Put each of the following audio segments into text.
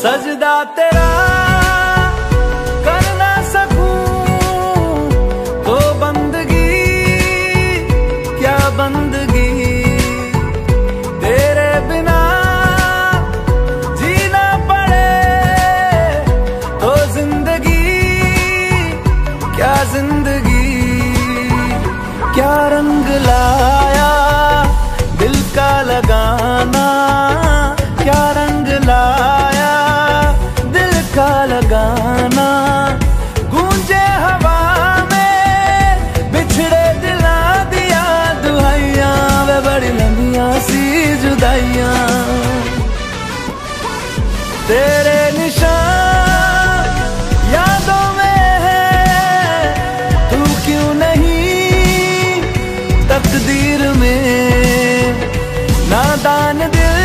सजदा तेरा कर ना सकूं तो बंदगी क्या बंदगी, तेरे बिना जीना पड़े तो जिंदगी क्या जिंदगी। क्या रंग लाया दिल का लगाना, क्या रंग लाया दिल का लगाना। गूंजे हवा में बिछड़े दिला दिया दुहाइयां, वे बड़ी लंबियां सी जुदाइयां। तेरे निशान यादों में है, तू क्यों नहीं तकदीर में। नादान दिल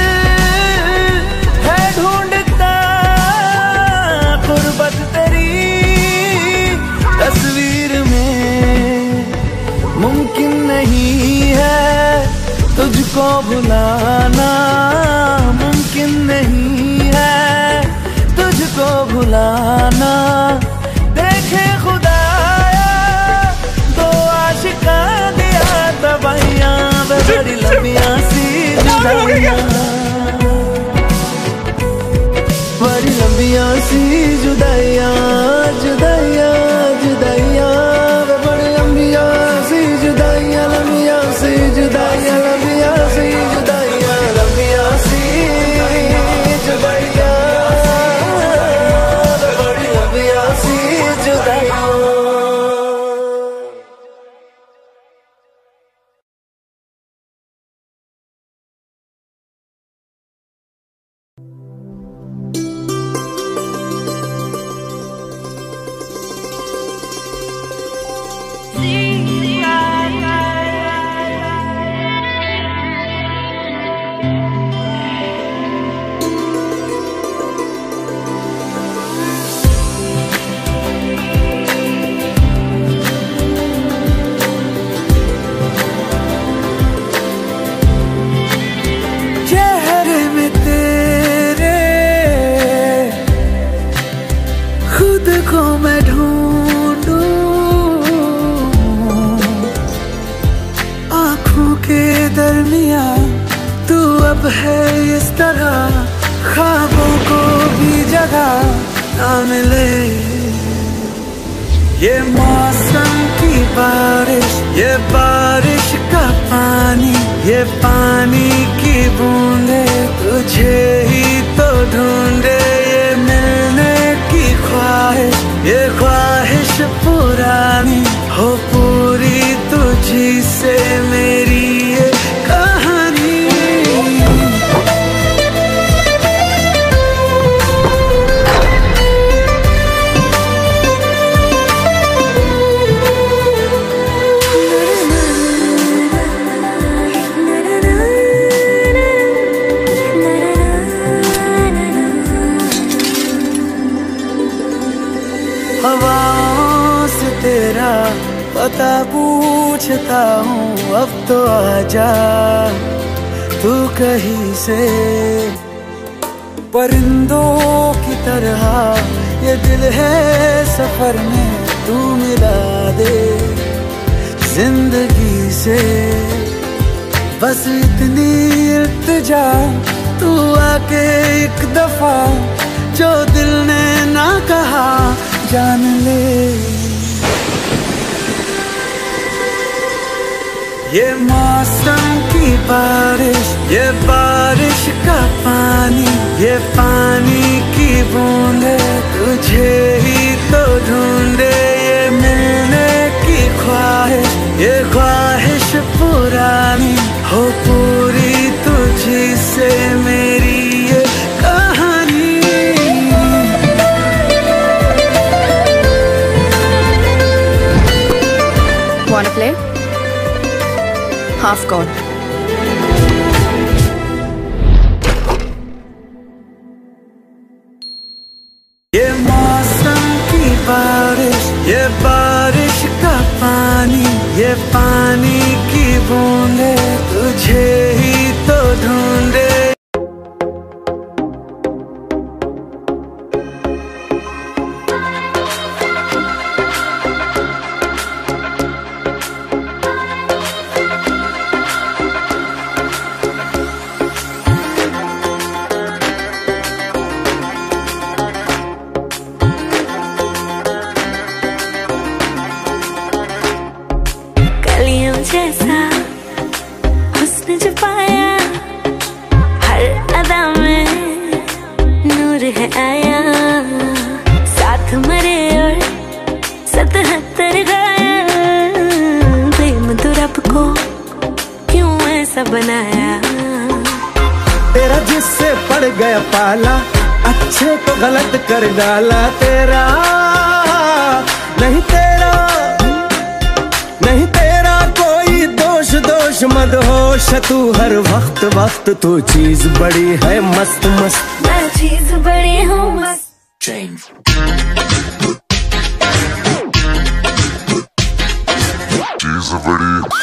है ढूंढता गुर्बत तेरी तस्वीर में। मुमकिन नहीं है तुझको भुलाना, मुमकिन नहीं है तुझको भुलाना। देखे खुदाया दो आशिका दिया तबाहियां, बड़ी लंबियां सी जुदाइयां, बड़ी लंबियां सी जुदाइयां, जुदाइयां जुदाइयां, बड़ी लंबियां सी जुदाइयां, लंबियां सी जुदाइयां, लंबियां सी जुदाइयां, लंबियां सी जुदाइयां, बड़ी लंबियां सी जुदाइयां। चेहरे में तेरे खुद को मैं ढूंढूं, आँखों के दरमियाँ तू अब है इस तरह, ख्वाबों को भी जगह ना मिले। ये मौसम की बारिश, ये बारिश का पानी, ये पानी की बूंदे तुझे ही तो ढूंढे। ये मिलने की ख्वाहिश, ये ख्वाहिश पुरानी हो पूरी तुझी से मेरी ये कहानी। हवाओं से तेरा पता पूछता हूँ, अब तो आजा तू कहीं से। परिंदों की तरह ये दिल है सफर में, तू मिला दे जिंदगी से। बस इतनी इल्तिजा तू आके एक दफा जो दिल ने ना कहा जान ले। ये मौसम की बारिश, ये बारिश का पानी, ये पानी की बूंदे तुझे ही तो ढूंढे। ये मिलने की ख्वाहिश, ये ख्वाहिश पुरानी हो पूरी तुझी से मेरी ये कहानी। Wanna play? Half court. ये मौसम की बारिश, ये बारिश का पानी, ये पानी की बूंदे तुझे ही तो ढूंढे। है आया, साथ मरे और 77 गाया। प्रेम तो रब को क्यों ऐसा बनाया। तेरा जिससे पड़ गया पाला, अच्छे को गलत कर डाला। तेरा नहीं, तेरा नहीं, तेरा कोई दोष दोष मत होश। तू हर वक्त वक्त तो चीज बड़ी है मस्त मस्त। मैं चीज बड़ी हूँ मस्त। चीज बड़ी।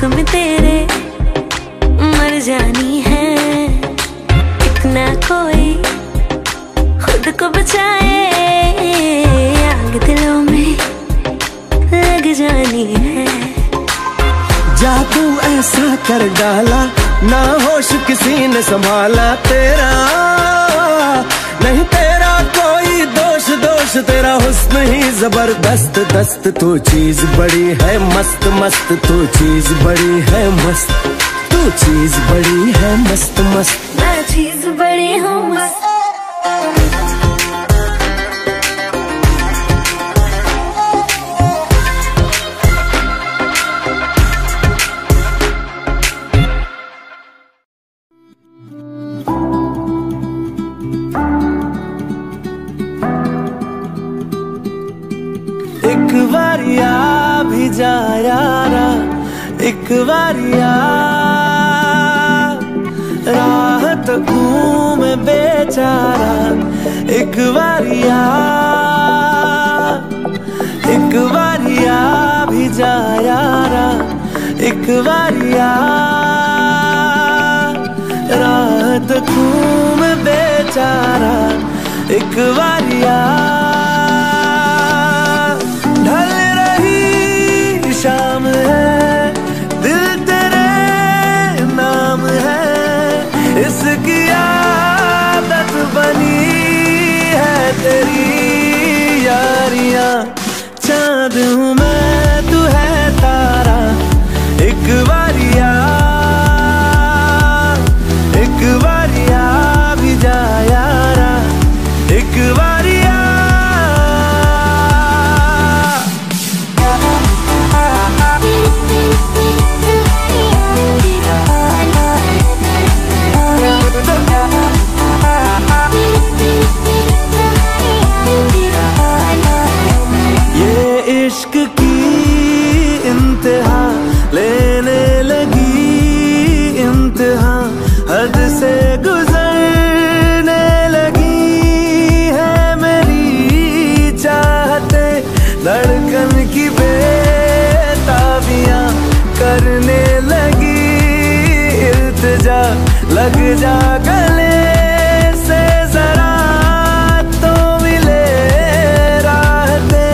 में तेरे मर जानी है, इतना कोई खुद को बचाए। आग दिलों में लग जानी है। जादू ऐसा कर डाला, ना होश किसी ने संभाला। तेरा नहीं, तेरा कोई दोष दोष। तेरा हुस्न ही जबरदस्त दस्त। तू चीज बड़ी है मस्त मस्त। तू चीज बड़ी है मस्त। तू चीज बड़ी है मस्त मस्त। मैं चीज बड़ी हूँ मस्त। एक बारिया भी जा यारा, एक बारिया राहत घूमे बेचारा। एक बारिया, एक बारिया भी जा यारा, एक बारिया राहत घूमे बेचारा। एक बारिया ढल रही शाम है, दिल तेरे नाम है। इसकी आदत बनी है तेरी यारियां। चांद हूँ मैं, तू है तारा। एक बारिया, एक बारिया भी जा यारा, एक बारिया। ये इश्क की इंतहा लेने लगी, इंतहा हद से गुजरने लगी है मेरी चाहते। धड़कन की बेताबियां करने लगी इल्तिजा। लग जा गले से जरा तो मिले राहते।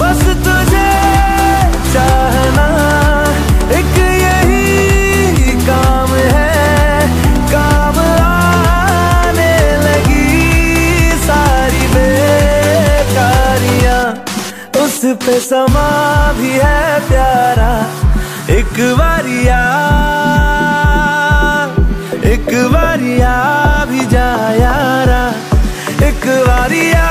बस तुझे चाहना एक यही काम है। काम आने लगी सारी बेकारियां। उस पे समा भी है प्यारा। एक बारिया, एक बारिया भी जा यारा, एक बारिया।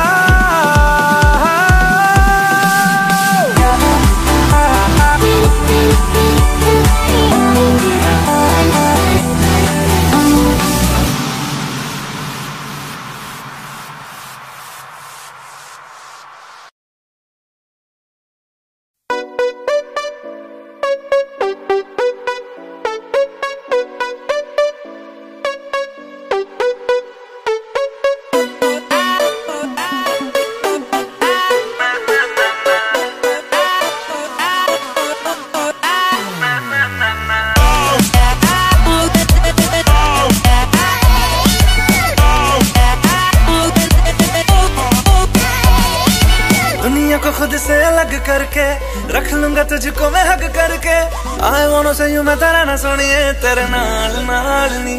को खुद से अलग करके रख लूंगा तुझको मैं हक करके। I wanna say you मैं तेरा ना सुनिए तेरे नाल नाल नी।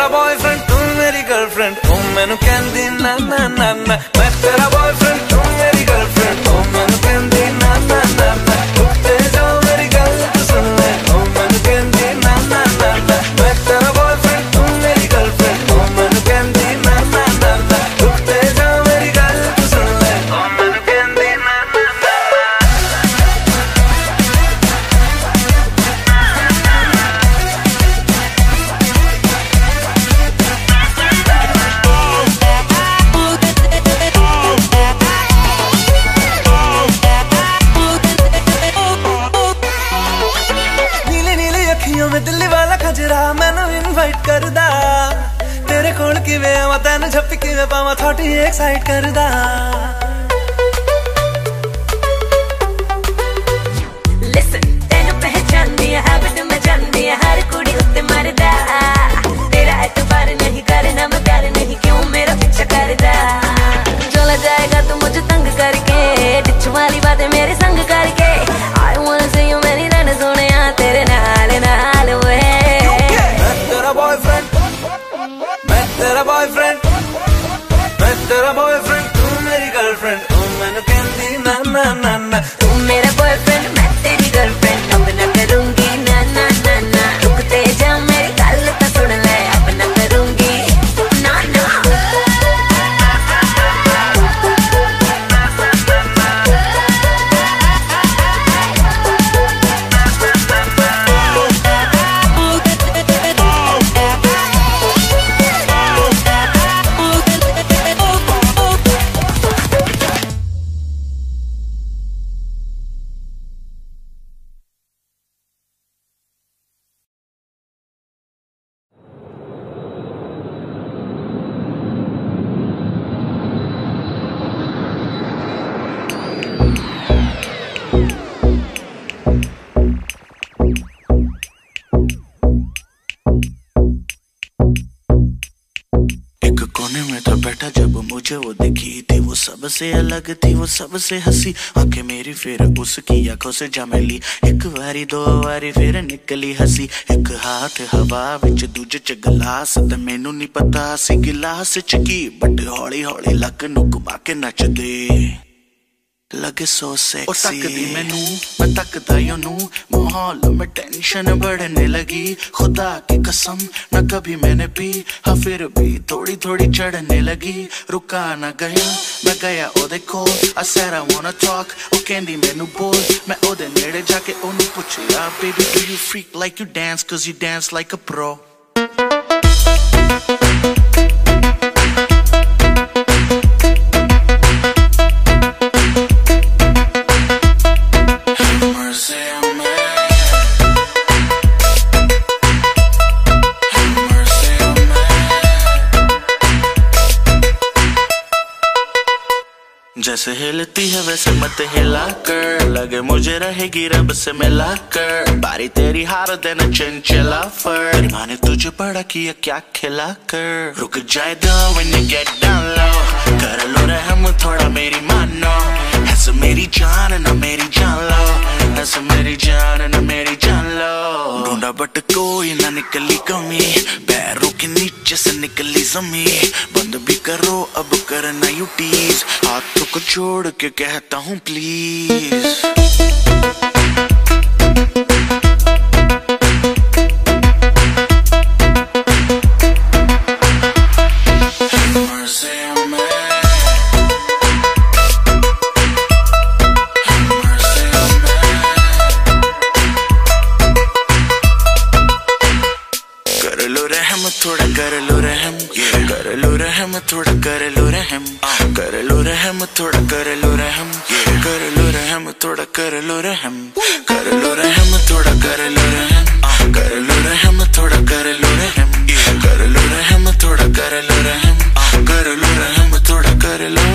तेरा बॉयफ्रेंड तू मेरी गर्लफ्रेंड ओ मैनू कहंदी ना ना ना ना मैं तेरा बॉयफ्रेंड तू मेरी गर्लफ्रेंड ओ मैनू कहंदी ना ना ना ना रुकते जाओ मेरी गल तू सुन ले ओ मैनू कहंदी ना ना ना ना मैं तेरा बॉयफ्रेंड तू मेरी गर्लफ्रेंड ओ मैनू कहंदी ना ना ना ना रुकते जाओ मेरी गल तू सुन ले ओ मैनू कहंदी ना ना ना मैं दिल्ली वाला खजरा मैनू इनवाइट करदा तेरे कोल किवें आवां तैनू झप्पी किवें पावां थोड़ी एक्साइट करदा Listen तैनू पहचानदी है हैबिट मैं जानदी है हर कुड़ी उत्ते मरदा तेरा एतबार नहीं करना मैं प्यार नहीं क्यों मेरा पीछा करदा चला जाएगा तू मुझे तंग करके डिच वाली बातें मेरे संग करके I wanna see you many run Sonia तेरे नाल नाल वे मैं तेरा बॉयफ्रेंड मैं तेरा बॉयफ्रेंड तू मेरी गर्लफ्रेंड तू मैनू कहंदी ना ना ना ना तू मेरा बॉयफ्रेंड मैं तेरी गर्लफ्रेंड अब ना करूंगी ना ना ना ना रुकते जा मेरी गल तो सुन ले अब ना करूंगी ना ना कोने में था बैठा जब मुझे वो दिखी थी वो सबसे अलग थी वो सबसे हंसी आंखें मेरी फिर उसकी आंखों से जा मिली एक बारी दो बारी फिर निकली हंसी एक हाथ हवा विच दूजे च गिलास ते मैनू नहीं पता सी गिलास च की बट हौली हौली लक नू घुमा के नचदे लगे सो सेक्सी तकदी मैनू मैं तकदा योनू माहौल में टेंशन बढ़ने लगी खुदा की कसम न कभी मैंने पी हाँ फिर भी थोड़ी थोड़ी चढ़ने लगी रुका न गया मैं गया ओदे कोल I said I wanna talk ओ कहंदी मैनू बोल मैं ओदे नेड़े जाके ओनू पुछया baby do you freak like you dance cause you dance like a pro जैसे हिलती है वैसे मत हिला कर लगे मुझे रहेगी रब से मिला कर बारी तेरी हार देना चंचला फर माँ ने तुझे बड़ा किया क्या खिला कर रुक जाए दो when you get down low कर लो रहम थोड़ा मेरी मानो ऐसे मेरी जान ना मेरी जान लो ऐसे मेरी जान ना मेरी जान लो ढूंढा बट कोई ना निकली कमी पैरों के नीचे से निकली जमी बंद भी करो अब करना यू टीज हाथों को छोड़ के कहता हूँ प्लीज थोड़ा कर लो रहम कर लो रहम थोड़ा कर लो रहम कर लो रहम थोड़ा कर लो रहम कर लो रहम थोड़ा कर लो रहम कर लो रहम थोड़ा कर लो रहम कर लो रहम थोड़ा कर लो रहम कर लो रहम थोड़ा कर लो रहम कर लो रहम थोड़ा कर लो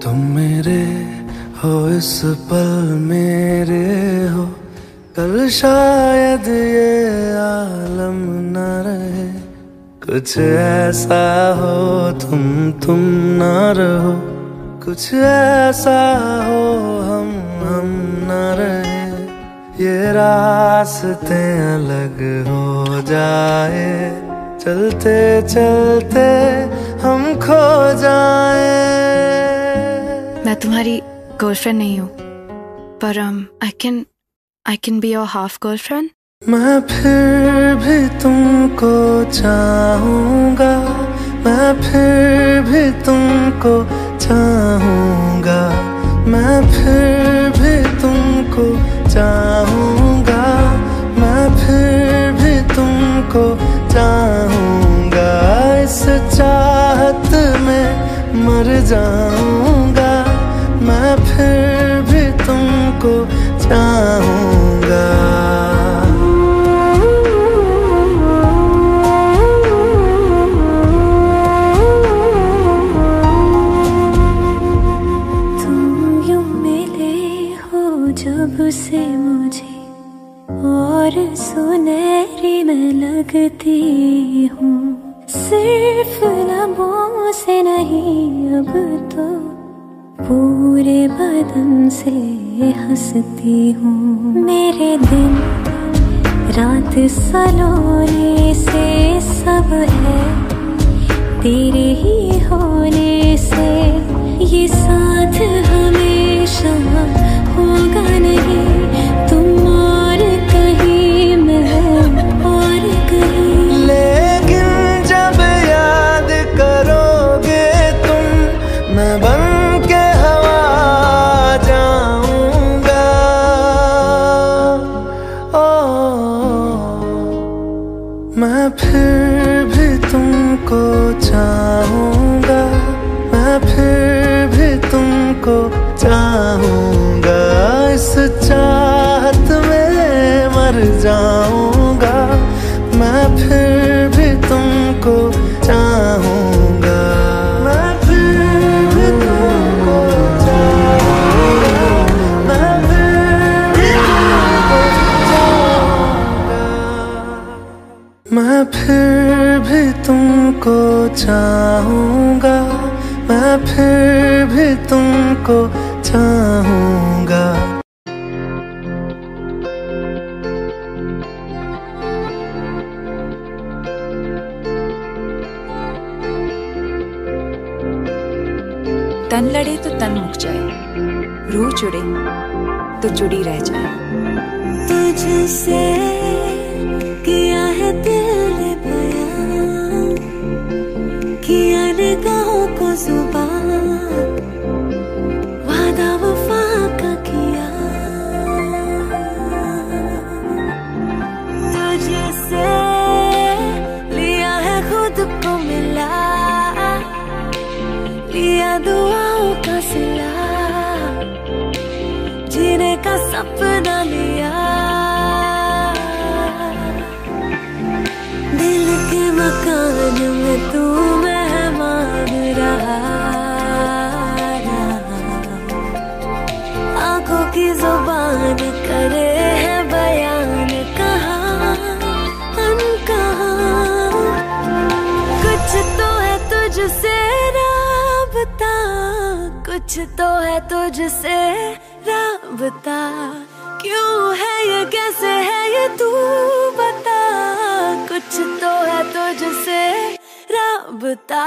तुम मेरे हो इस पल मेरे हो, कल शायद ये आलम न रहे। कुछ ऐसा हो तुम न रहो, कुछ ऐसा हो हम न रहे। ये रास्ते अलग हो जाए, चलते चलते हम खो जाए। मैं तुम्हारी गर्लफ्रेंड नहीं हूँ, पर I can be your half girlfriend. मैं फिर भी तुमको चाहूँगा, मैं फिर भी तुमको चाहूँगा, मैं फिर भी तुमको चाहूँगा, मैं फिर भी तुमको चाहूँगा। इस चाहत में मर जाऊँगा, मैं फिर भी तुमको चाहूँगा। जब से मुझे और सुनहरी मैं लगती हूँ, सिर्फ लबों से नहीं अब तो पूरे बदन से हंसती हूँ। मेरे दिन रात सलोने से सब है तेरे ही होने से, ये साथ हमेशा होगा नहीं, तुम और कहीं मैं और कहीं। लेकिन जब याद करोगे तुम, मैं बन के हवा जाऊंगा। मैं फिर भी तुमको चाहूँगा, मैं फिर भी तुमको चाहूँगा। इस चाहत में मर जाऊँगा, मैं फिर भी तुमको चाहूँगा, मैं फिर भी तुमको चाहूँगा, मैं फिर भी तुमको चाहूँगा, मैं फिर भी तुमको चाहूँगा, मैं फिर भी तुमको चाहूँगा। तन लड़े तो तन मुक जाए, रूह जुड़े तो जुड़ी रह जाए। तुझसे किया है दिल ने बयां, किया निगाहों को जुबान, वादा वफा का किया। तुझसे लिया है खुद को मिला, लिया दुआओं का सिला, जीने का सपना लिया। दिल के मकान में तू मेहमान रहा, आंखों की जुबान करे है बयान, कहाँ अनकहा। कुछ तो है तुझसे राबता, कुछ तो है तुझसे राबता, क्यों है ये कैसे है ये तू बता। कुछ तो है तुझसे राबता।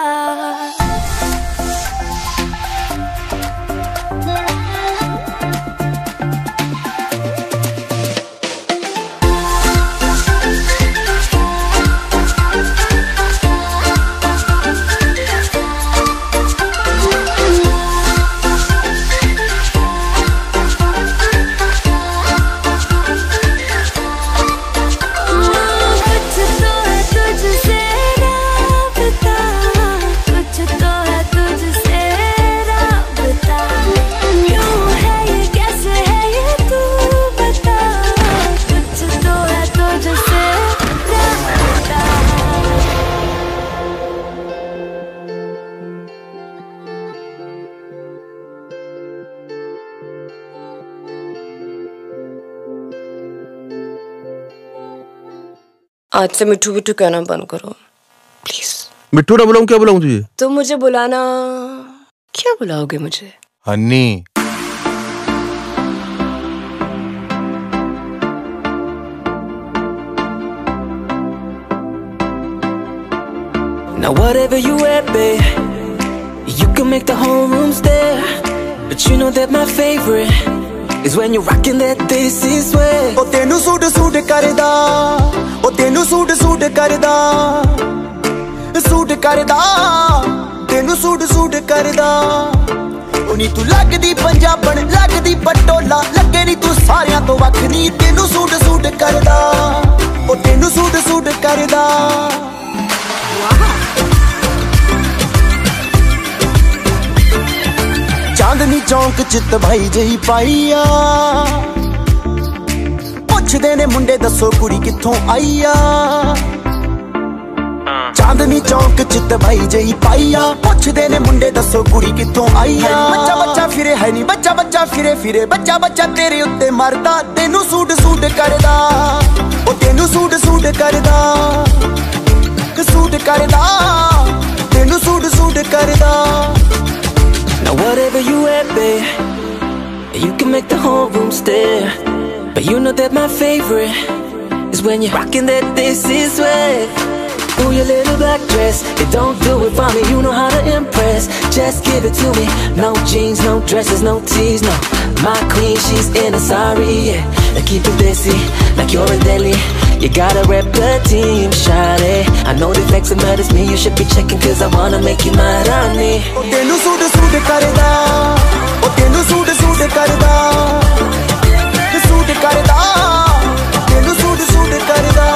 कुछ तो आज से मिठू मिठू कहना बंद करो प्लीज। मिठू ना बुलाऊं, क्या बुलाऊं तुझे? तो मुझे बुलाना, क्या बुलाओगे मुझे? Honey. Now whatever you at, babe, you can make the whole room stare. But you know that my favorite is when you're rocking that this is way. O tenu suit suit karda, o tenu suit suit karda, suit karda, tenu suit suit karda. O नी तू लगदी पंजाबन, लगदी पटोला, लगे नी तू सारियां तो वख नी, तेनू suit suit करदा, ओ तेनू सूट सूट करदा। चांदनी चौंक चित भाई जही पाईया, पुछदे ने मुंडे दसो कुड़ी कित्थों आईया। चांदनी चौंक चित भाई जही पाईया, पुछदे ने मुंडे दसो कुड़ी कित्थों आईया। बच्चा बच्चा फिरे है नी, बच्चा बच्चा फिरे फिरे, बच्चा बच्चा तेरे उत्ते मरदा, तेनू सूट सूट करदा, ओ तेनू सूट सूट करदा, सूट करदा, तेनू सूट सूट करदा। Now whatever you at, babe, you can make the whole room stare. But you know that my favorite is when you're rocking that this is way. Ooh, your little black dress, it don't do it for me, you know how to impress. Just give it to me, no jeans, no dresses, no tees, no. My queen, she's in a sari, yeah. Now keep it busy, like you're in Delhi. You gotta rep the team, shawty. I know the flex matters me, you should be checking, cause I wanna make you my Rani. O tenu suit suit karda, o tenu suit suit karda, suit karda, tenu suit suit karda.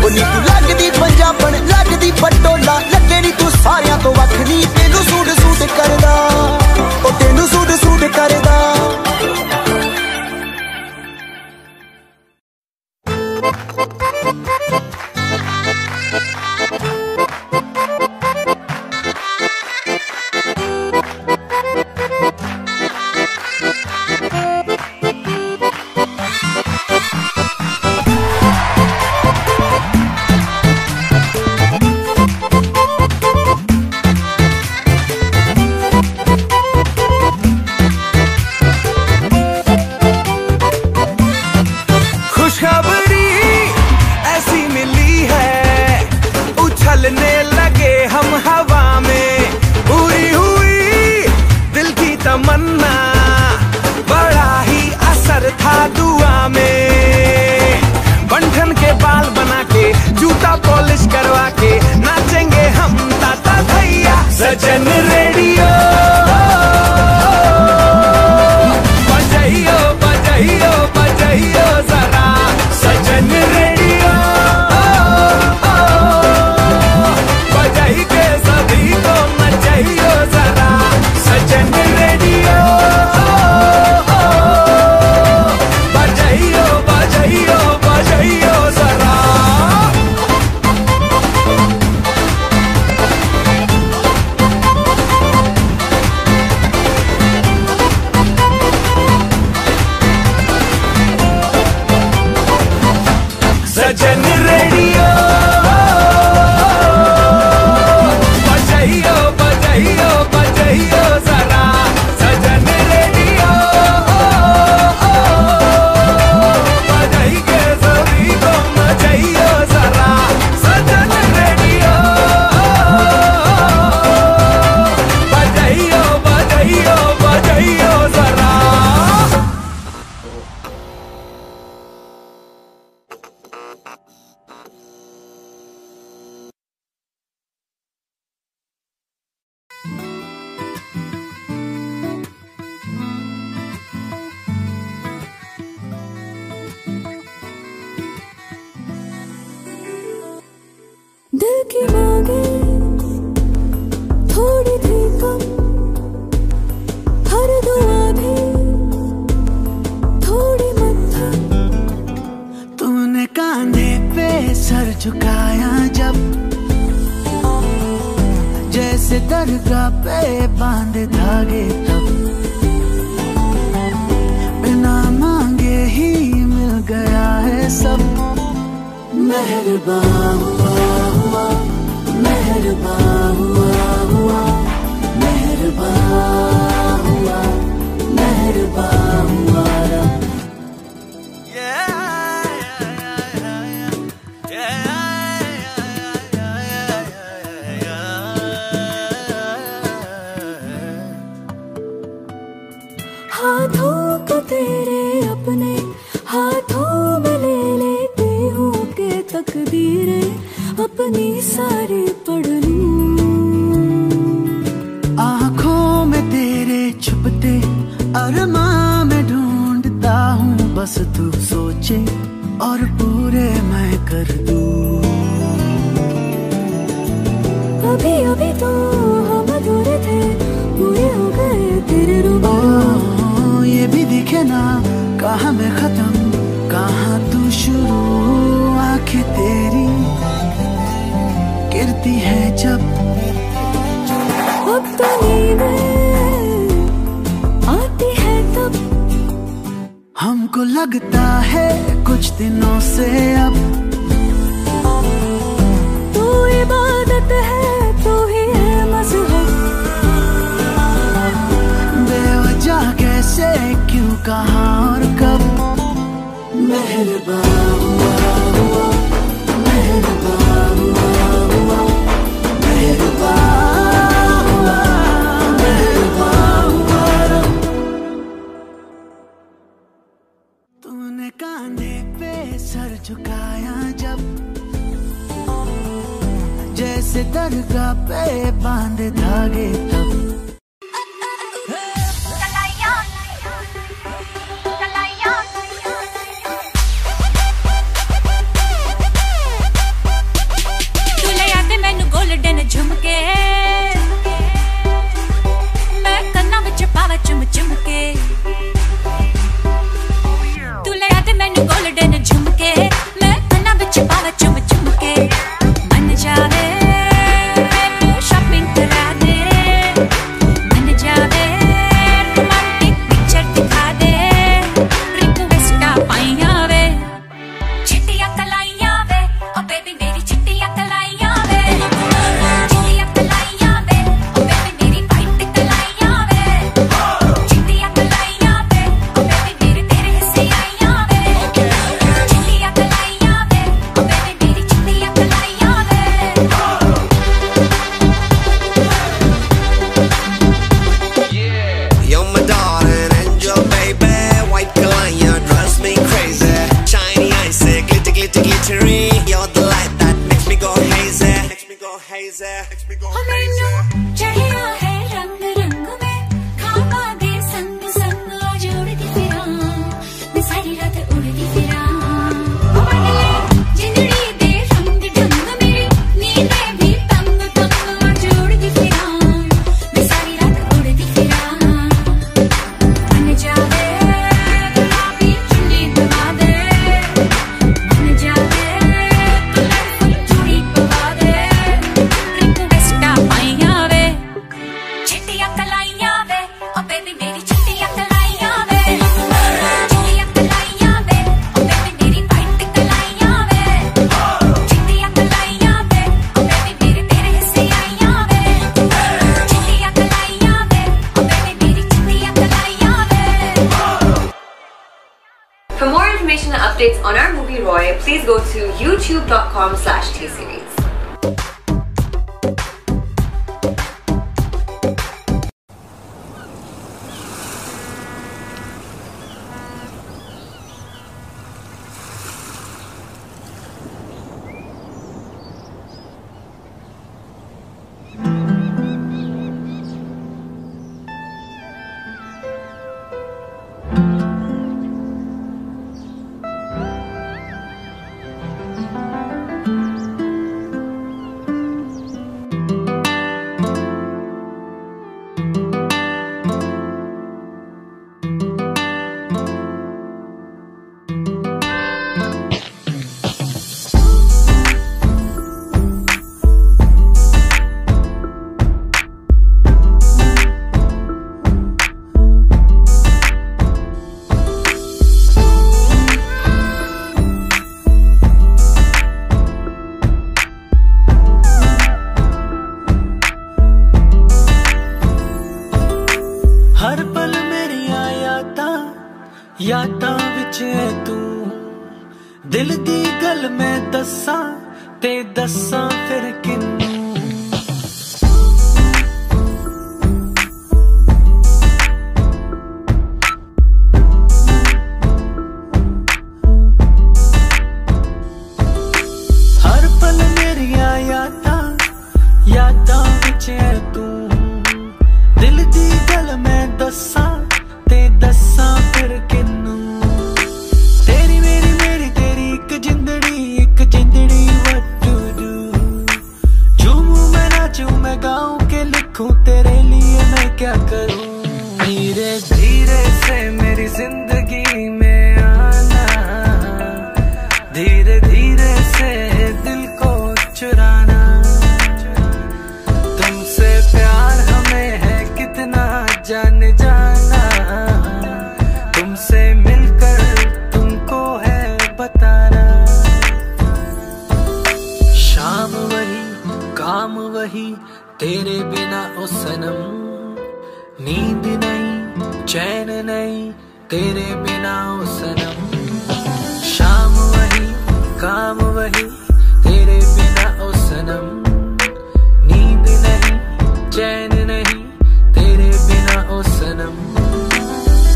O नी तू लगदी पंजाबन, लगदी पटोला, लगे नी तू सारियां तो वख नी, तेनू suit suit करदा, ओ तेनू सूट सूट करदा। सजन रेडियो बजाइयो बजाइयो बजाइयो जरा, सजन रेडियो बजाई के सभी को मचाइयो जरा, सजन रेडियो बजाइयो बजाइयो बजाइयो जरा। सजन रेडियो बजाइयो बजाइयो बजाइयो जरा, सजन रेडियो बजाई के सभी को मचाइयो जरा, सजन रेडियो बजाइयो बजाइयो बजाइयो जरा। दिल की मांगे थोड़ी थी कम, हर दुआ भी थोड़ी मध्यम। तूने कांधे पे सर झुकाया जब, जैसे दरगाह पे बांधे धागे तब, बिना मांगे ही मिल गया है सब। मेहरबान हुआ हुआ, मेहरबान हुआ हुआ, मेहरबान हुआ, मेहरबान हुआ रब। हाथों को तेरे अपने हाथों में ले लेती हूँ के तकदीरें अपनी सारी पढ़ लूं। आँखों में तेरे छुपते अरमां में ढूंढता हूँ, बस तू सोचे और पूरे मैं कर दूं। अभी अभी तो हम अधूरे थे, पूरे हो गए तेरे रूबरू। ये भी दिखे ना कहाँ मैं खत्म कहाँ तू शुरू, आंखें तेरी गिरती है जब अब तो नींदें आती है तब, हमको लगता है कुछ दिनों से अब तू इबादत है, तू ही है मज़हब। बेवजह कैसे क्यों कहाँ और कब, मेहरबान हुआ हुआ, मेहरबान हुआ हुआ, मेहरबान हुआ, मेहरबान हुआ रब। तूने कांधे पे सर झुकाया जब, जैसे दरगाह पे बांधे धागे तब। झुमके मैं कन्ना विच पावा चुम चुम के, तू ले आते मैनू गोल्डन झुमके, मैं कन्ना विच पावा चुम चुम के। मन जावे मैनू शॉपिंग करा दे, मन जावे रोमांटिक पिक्चर दिखा दे, रिक्वेस्टा पाइया वे चिट्टियां कलाइयां वे, ओ बेबी मेरी चिट्टियां कलाइयां वे। You're the light that makes me go hazy, makes me go hazy, makes me go hazy. चढ़िया है रंग रंग में खाबा दे संग संग जोड़ती फिरा, मैं सारी रात उड़ती फिरा। जिंदड़ी दे रंग ढंग मेरी नींदें भी तंग तंग जोड़ती फिरा, मैं सारी रात उड़ती फिरा। बन जावे गुलाबी चुन्नी बना दे, बन जावे For more information and updates on our movie Roy, please go to youtube.com/tseries. यादां विच तू दिल दी गल मैं दस्सां ते दस्सां फिर किन्नू हर पल मेरिया यादां विच तू दिल दी गल मैं दस्सां ते दस्सां फिर किन्नू तेरी मेरी तेरी एक जिंदड़ी what to do झूमूं मैं नाचूं मैं गाऊं के लिखूं तेरे लिए मैं क्या करूं धीरे धीरे से मेरी जिंदगी में आना धीरे धीरे से दिल को चुराना तुमसे प्यार हमें है कितना जान जाना तुमसे मिलकर तुमको है बताना शाम वही काम वही तेरे बिना ओ सनम नींद नहीं चैन नहीं तेरे बिना ओ सनम शाम वही काम वही तेरे बिना ओ सनम नींद नहीं चैन नहीं तेरे बिना ओ सनम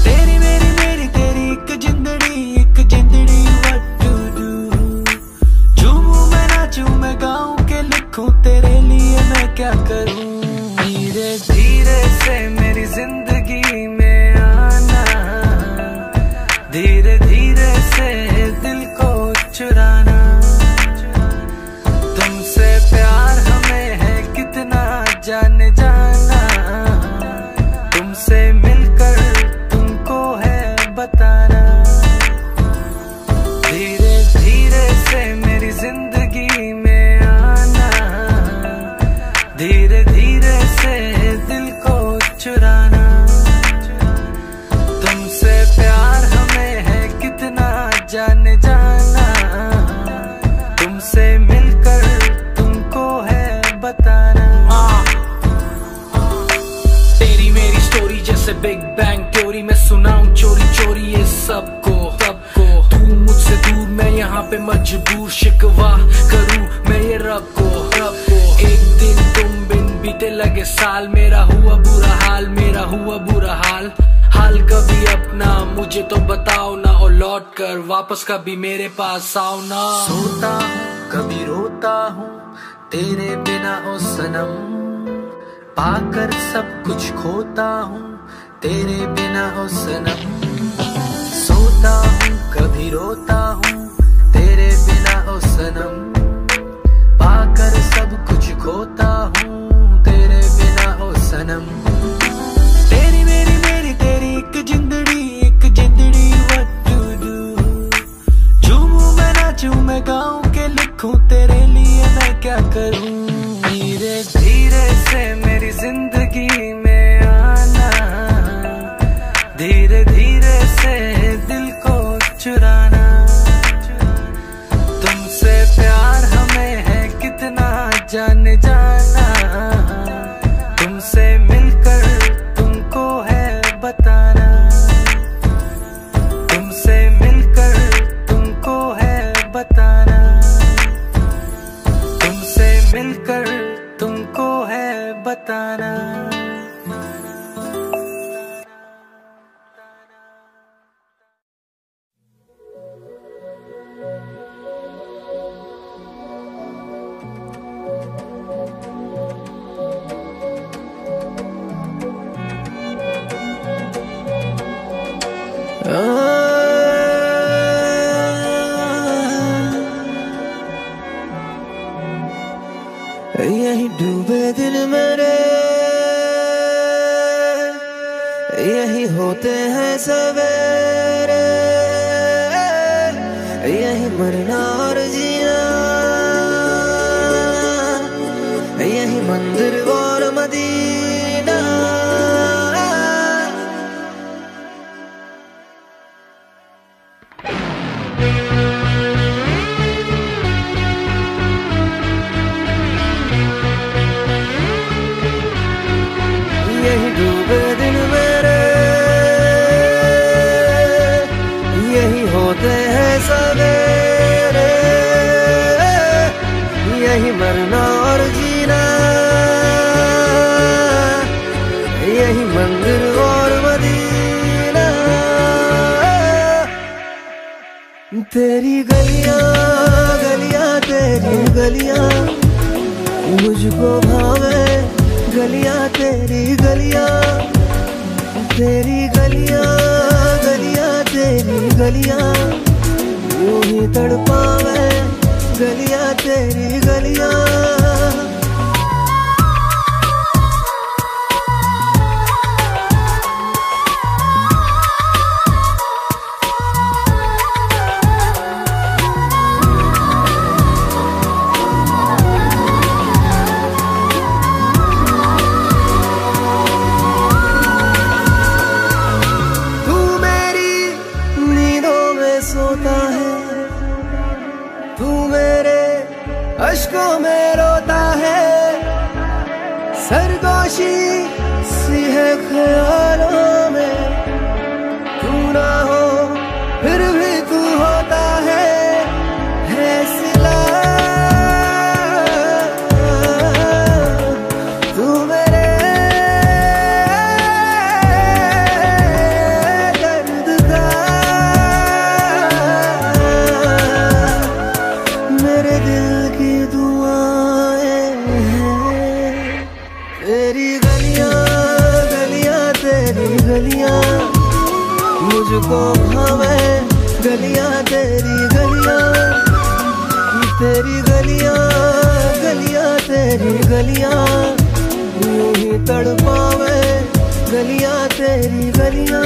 तेरी मेरी तेरी एक जिंदड़ी what to do झूमूं मैं नाचूं मैं गाऊं के लिखूं तेरे लिए मैं क्या करूं धीरे धीरे से मेरी जिंदगी में आना धीरे धीरे से दिल को चुराना तुमसे प्यार हमें है कितना जान जाना तुमसे मिलकर तुमको है बताना धीरे धीरे से मेरी जिंदगी में आना धीरे धीरे से दिल को चुराना तुमसे प्यार हमें है कितना जान जाना तुमसे मिलकर तुमको है बताना तेरी मेरी स्टोरी जैसे बिग बैंग थ्योरी मैं सुनाऊं चोरी चोरी ये सबको तू मुझसे दूर मैं यहाँ पे मजबूर शिकवा करूं मैं ये रब को एक दिन तुम बिन बीते लगे साल मेरा हुआ बुरा हाल हाल कभी अपना मुझे तो बताओ ना और लौट कर वापस कभी मेरे पास आओ ना सोता हूँ कभी रोता हूँ तेरे बिना ओ सनम पाकर सब कुछ खोता हूँ तेरे बिना ओ सनम सोता हूँ कभी रोता हूँ तेरे बिना ओ सनम पाकर सब कुछ खोता हूँ तेरे बिना ओ सनम तेरी मेरी तेरी एक जिंदड़ी what to do झूमूं मैं नाचूं मैं गाऊं के लिखूं तेरे लिए मैं क्या करूं धीरे धीरे से मेरी जिंदगी में आना धीरे धीरे से दिल को चुराना तुमसे प्यार हमें है कितना जान जाना तुमसे मिलकर तुमको है बताना तुमसे मिलकर तुमको है बताना तुमसे मिलकर तुमको है बताना यही डूबे दिल मेरे यही होते हैं सवेरे यही मरना और जीना यही मंदिर और मदीना यही डूबे दिन मेरे तेरी गलियां गलियां तेरी गलियां मुझको भावे, गलियां तेरी गलियां, तेरी गलियां गलियां तेरी गलियां यूं ही तड़पावे, गलियां तेरी गलियां। अश्कों में रोता है, सरगोशी सी है ख्यालों में, तू ना हो फिर भी तू होता है सिला। तू मेरे दर्द का, मेरे दिल की दुआएं हैं। तेरी गलियां गलियां तेरी गलियां मुझको भावे, गलियां तेरी गलियां, तेरी गलियां गलियां तेरी गलियां यूं ही तड़पावे, गलियां तेरी गलियां।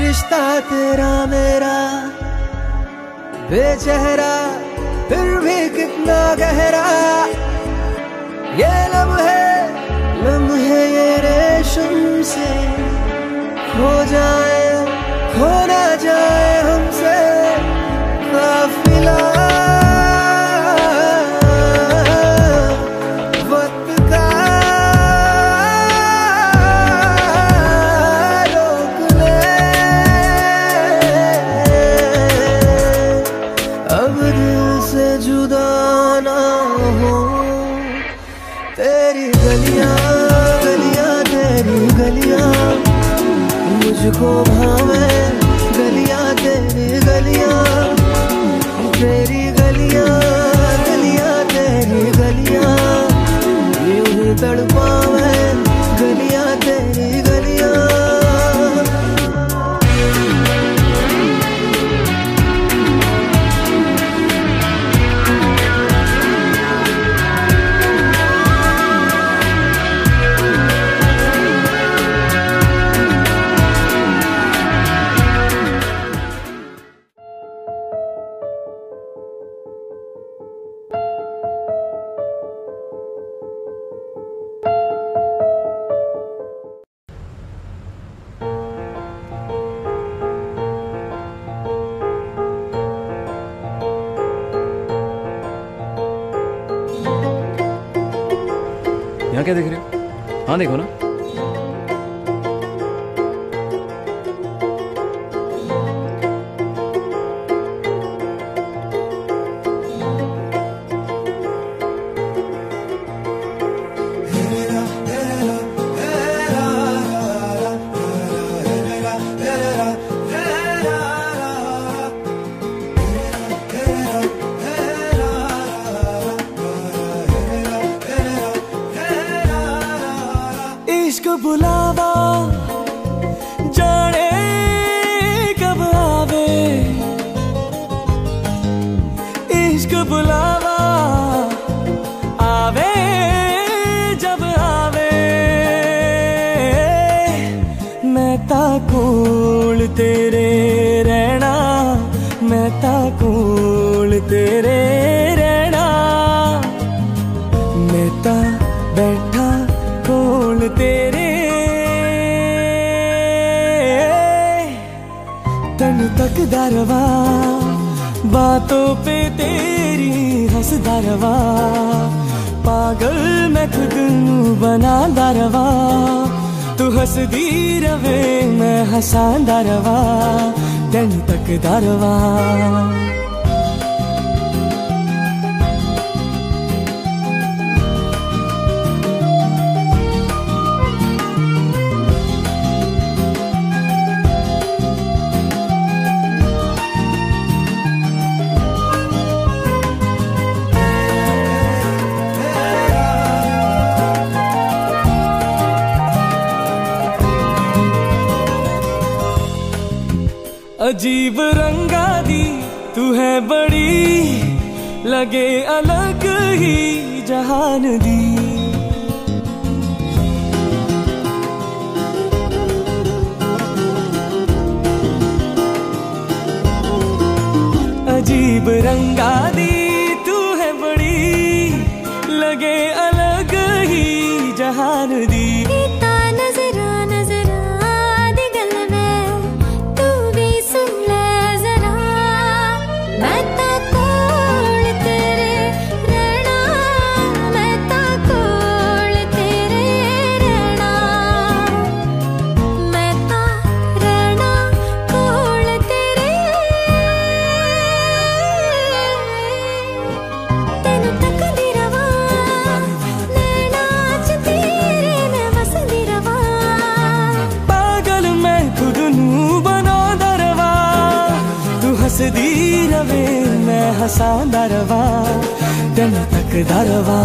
रिश्ता तेरा मेरा बेचेहरा फिर भी कितना गहरा, ये लम्हे ये रेशम से खो जाए, खो ना जाए हमसे काफिला। तेरी गलियां गलियां तेरी गलियां मुझको भावे, गलियां तेरी गलियां, तेरी गलियां गलियां तेरी गलियां यूं ही तड़पावे, गलियां तेरी गलियां। यहाँ क्या देख रहे हो? हाँ देखो ना। इश्क बुलावा जाने कब आवे, इश्क बुलावा आवे जब आवे, मैं ताकोल तेरे रहना, मैं ताकोल तेरे बातों पे तेरी हंसदा रवा, पागल मैं खुद नू बनांदा रवा। तू हंसदी रवे मैं हसांदा रवा, तैनू तकदा रवा। अजीब रंगा दी तू है बड़ी, लगे अलग ही जहान दी। अजीब रंगा दी तू है बड़ी, लगे अलग ही जहान दी। हंसदी रवे मैं हसांदा रवा, तैनू तकदा रवा।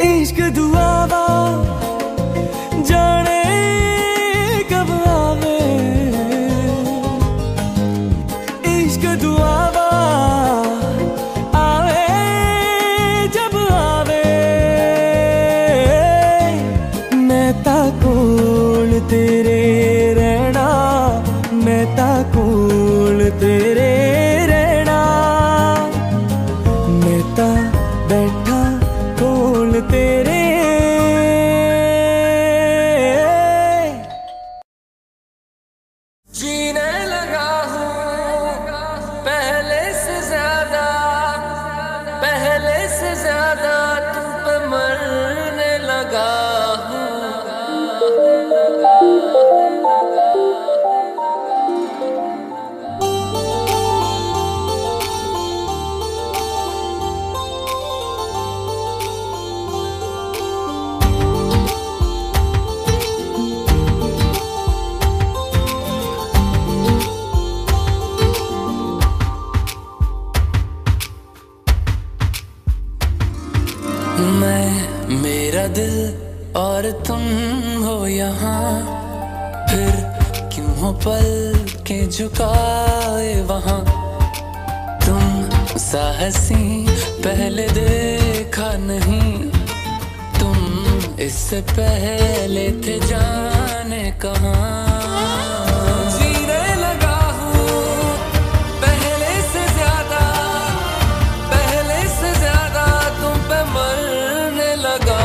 इश्क दुआवा जाने कब आवे, इश्क दुआवा आवे जब आवे। मैं ता कोल तेरे रहना, मैं ता कोल तेरे रहना। मैं ता बैठा कोल तेरे। जीने लगा हूँ पहले से ज्यादा, पहले से ज्यादा तुम पे मरने लगा हूँ। मैं मेरा दिल और तुम हो यहाँ, फिर क्यों हो पल के झुकाए वहाँ। तुम सा हंसी पहले देखा नहीं, तुम इससे पहले थे जाने कहाँ। जीने लगा हूँ पहले से ज्यादा, पहले से ज्यादा तुम पे मरने लगा।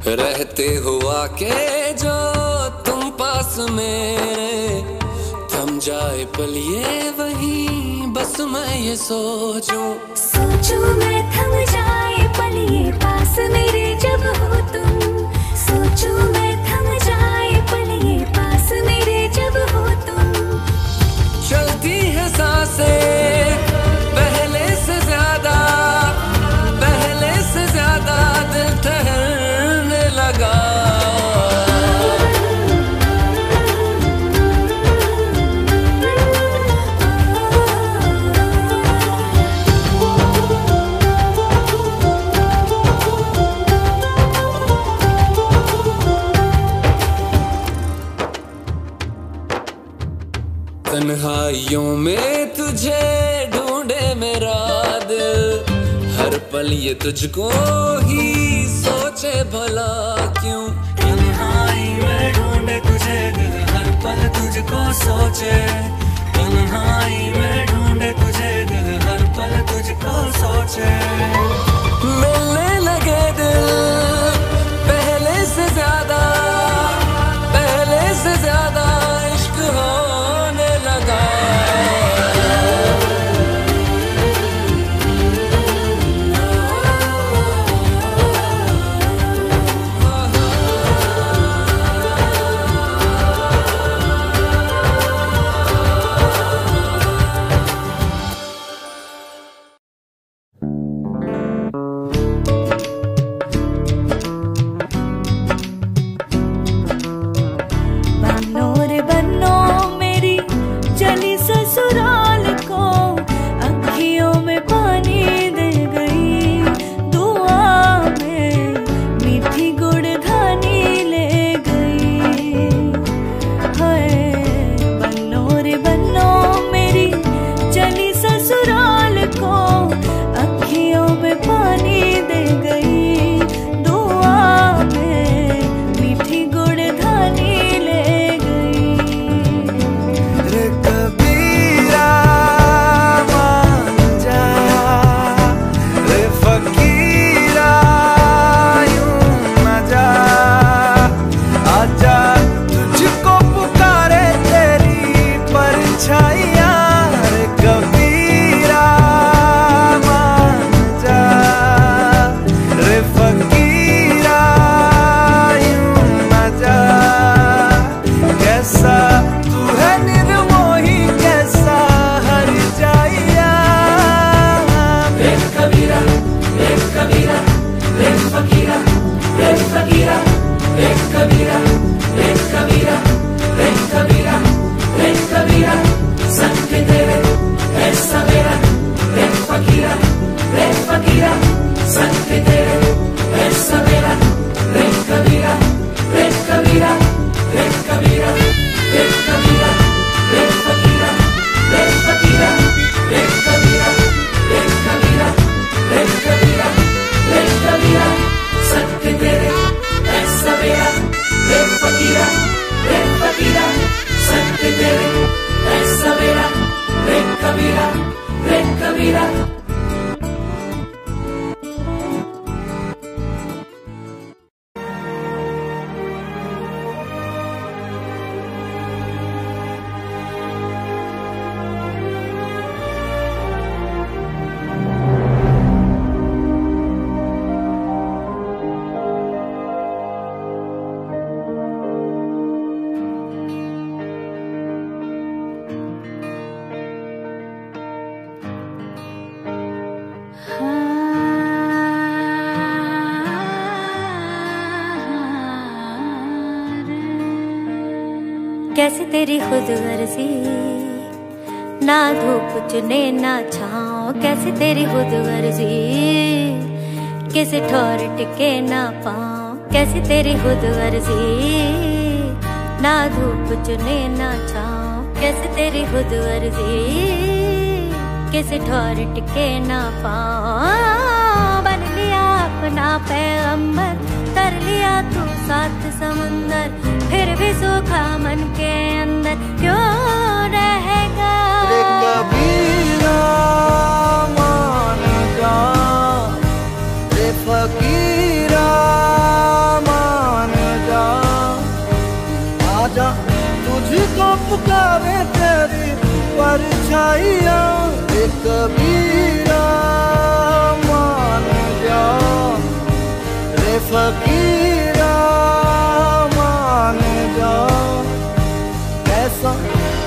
रहते हुआ के जो तुम पास मेरे, थम जाए पल ये वही बस मैं ये सोचूं। सोचूं मैं थम जाए पल ये पास मेरे जब हो तुम। सोचूं मैं थम जाए पल ये पास मेरे जब हो तुम। चलती है सांसें पहले से ज्यादा, पहले से ज्यादा दिल ठहरने लगा। तन्हाइयों में तुझे ढूंढे मेरा दिल, हर पल ये तुझको ही सोचे भला क्यों। तन्हाई में ढूंढे तुझे दिल, हर पल तुझको सोचे। तन्हाई में ढूंढे तुझे दिल, हर पल तुझको सोचे। मिलने लगे दिल पहले से ज्यादा, पहले से ज्यादा इश्क होने लगा। कैसे तेरी खुद गर्जी, ना धूप चुने ना छाँव। कैसे तेरी खुद गर्जी, किसी ठोर टिके ना पाँव। कैसे तेरी खुद गर्जी, ना धूप चुने ना छाँव। कैसे तेरी खुद गर्जी, किसी ठोर टिके ना पाँव। बन लिया अपना पैगंबर, तर लिया तू सात समुंदर, फिर भी सूखा मन के अंदर क्यों रहेगा। रे कबीरा मान जा, रे फकीरा मान जा। आजा तुझको पुकारे तेरी परछाइयाँ। रे कबीरा मान जा, रे फकीरा मान जा। कैसा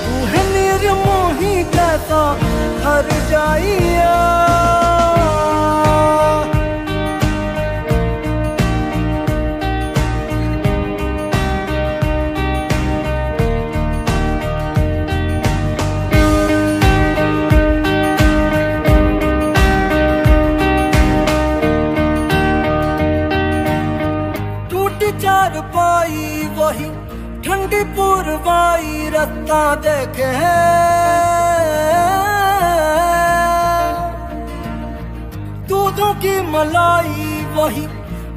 तू है निर्मोही, कैसा हर जाइया। ठंडी पूर्वाई रास्ता देखे दूधों की मलाई वही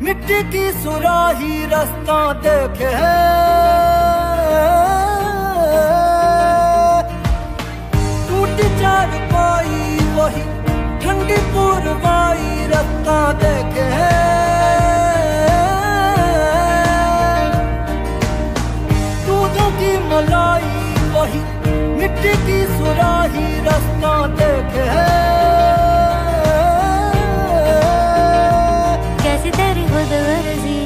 मिट्टी की सुराही रास्ता देखे टूटी चारपाई वही ठंडी पूर्वाई रास्ता देखे दूधों की मलाई वही मिट्टी की सुराही रास्ता देखे कैसी तेरी खुद गर्जी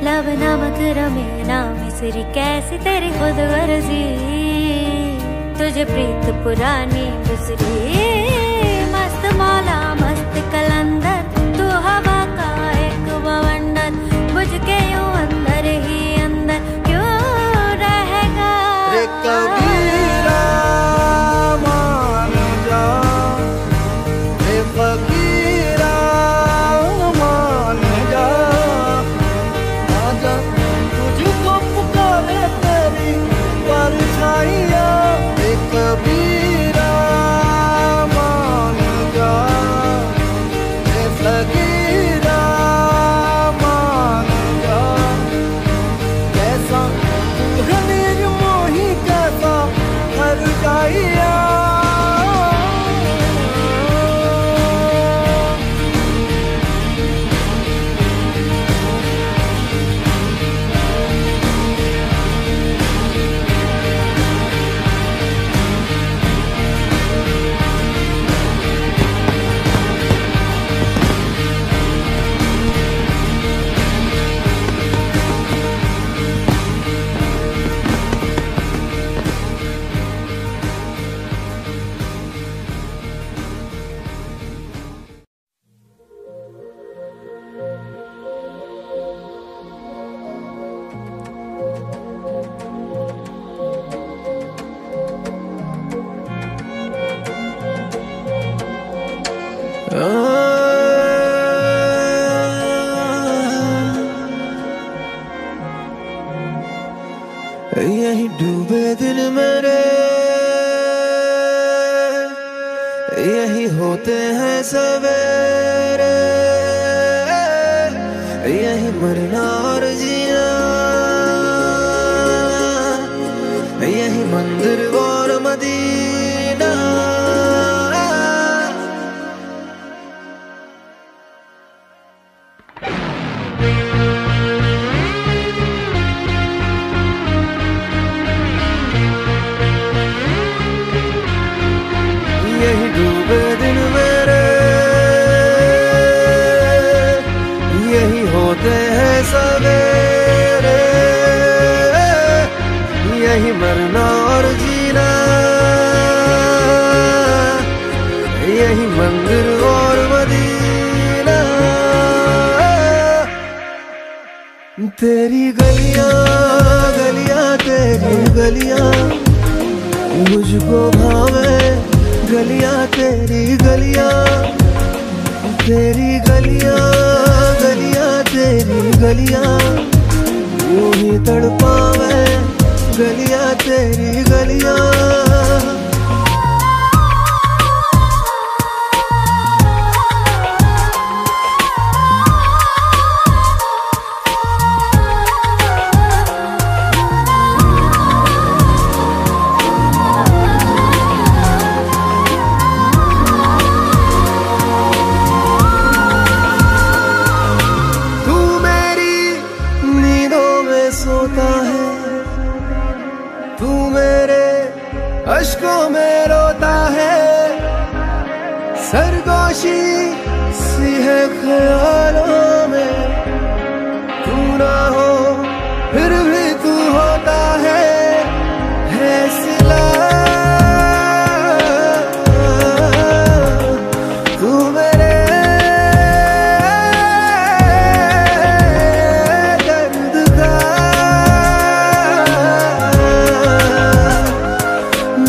लब नमक रमे ना मिसरी कैसी तेरी खुद गर्जी तुझे प्रीत पुरानी दूसरी मस्त मौला मस्त कलंदर तू हवा का एक बवंडर बुझ के यूं अंदर ही अंदर क्यों रहेगा रे कबीरा मान जा रे फकीरा मान जा आजा तुझको पुकारे तेरी परछाइयाँ रे कबीरा मान जा रे फकीरा मान जा कैसा तू है निर्मोही कैसा हर जाइया यही डूबे दिल मेरे यही होते हैं सवेरे यही मरना और जीना यही मंदिर और मदीना यही डूबे दिन मेरे यही होते हैं सवेरे यही मरना और जीना यही मंदिर और मदीना तेरी गलियां गलियां तेरी गलियां मुझको भावे गलियां तेरी गलियां तेरी गलियां गलियां तेरी गलियां यूं ही तड़पावे गलियां तेरी गलियां अश्कों में रोता है सरगोशी सी है ख्यालों में तू ना हो फिर भी तू होता है सिला तू मेरे दर्द का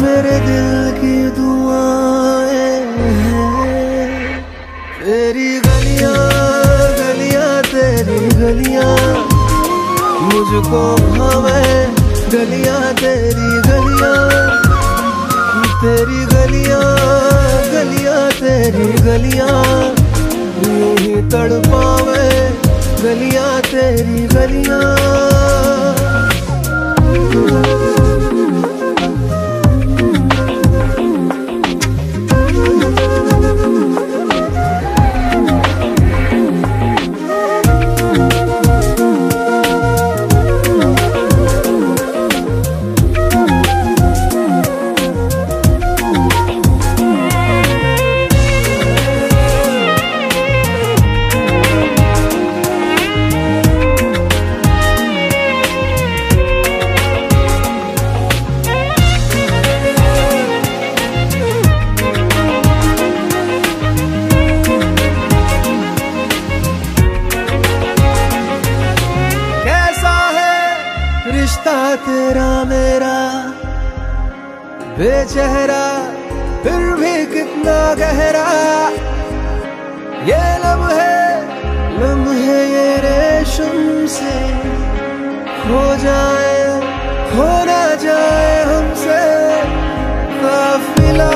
मेरे दिल की दुआएं हैं तेरी गलियां गलियां तेरी गलियां मुझको भावे गलियां तेरी गलियां, तेरी गलियां, गलियां तेरी गलियां, यूं ही तड़पावे गलियां तेरी गलियां। तेरा मेरा बेचेहरा फिर भी कितना गहरा, ये लम्हे लम्हे ये रेशम से खो जाए, खो ना जाए हमसे काफिला।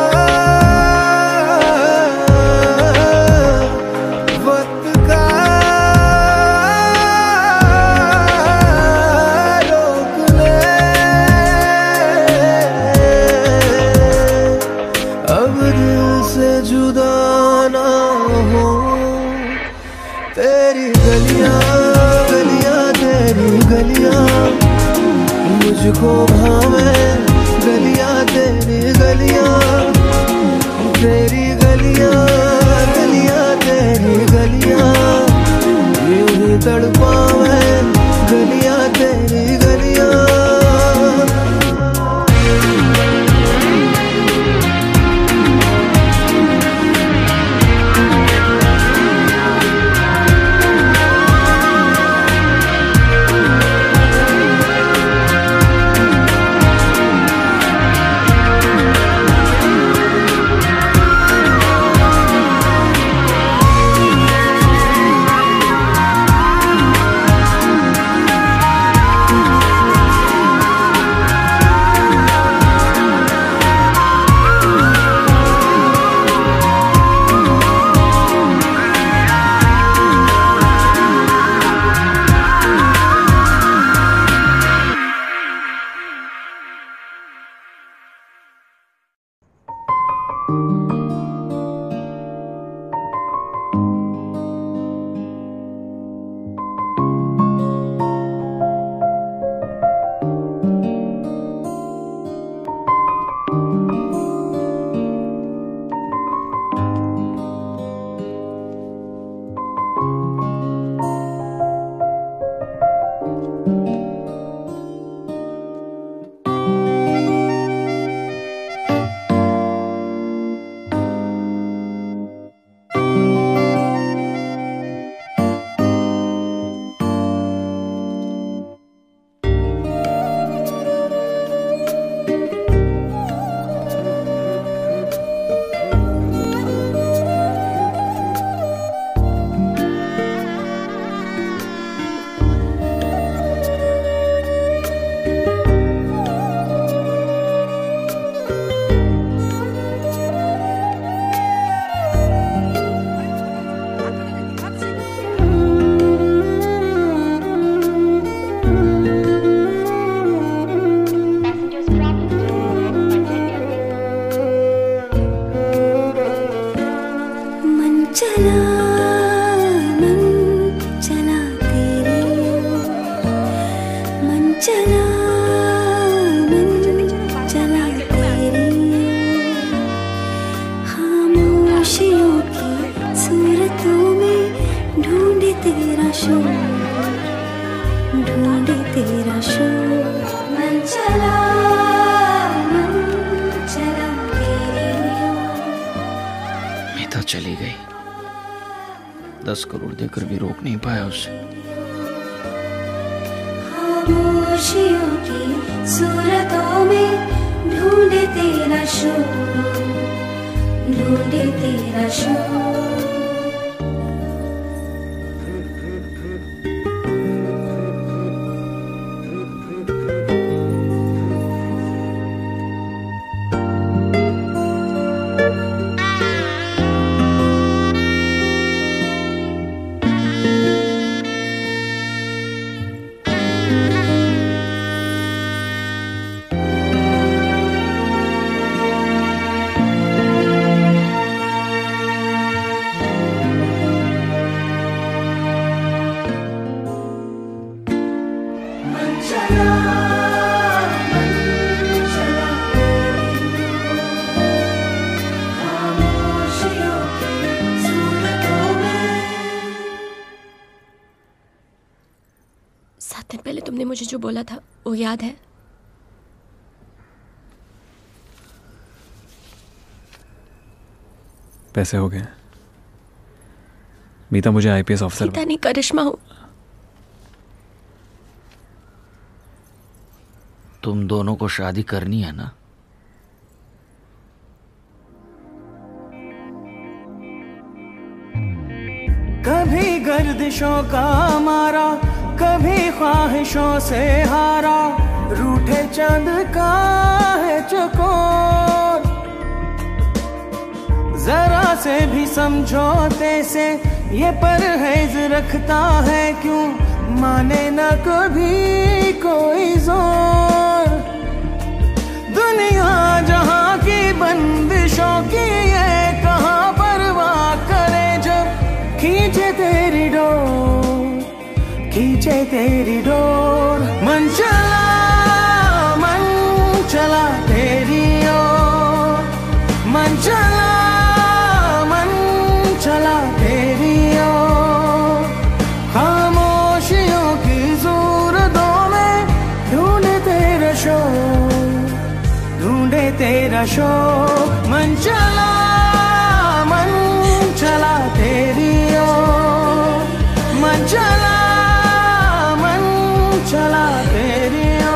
तेरी गलियां, गलियां तेरी गलियां, मुझको भावे गलियां तेरी गलियां, तेरी गलियां, गलियां तेरी गलियां, यूं ही तड़पावे गलियां तेरी गलियां। चली गई, 10 करोड़ देकर भी रोक नहीं पाया उसे। खामोशियों की सूरतों में ढूंढे तेरा शोर, ढूंढे तेरा शोर। 7 दिन पहले तुमने मुझे जो बोला था वो याद है? पैसे हो गए। मीता मुझे आईपीएस ऑफिसर। मीता नहीं, करिश्मा हूँ। तुम दोनों को शादी करनी है ना? कभी गर्दिशों का मारा, कभी ख्वाहिशों से हारा, रूठे चांद का है चकोर। जरा से भी समझौते से ये परहेज रखता है क्यों, माने ना कभी कोई जोर। दुनिया जहां की बंदिशों की ये कहाँ परवाह करे, जब खींचे तेरी डोर, खींचे तेरी डोर। मन चला तेरी ओर, मन चला तेरी ओर। खामोशियों की सूरतों में ढूंढे तेरा शोर, ढूंढे तेरा शोर। मन चला तेरी ओर, मन चला तेरी ओर।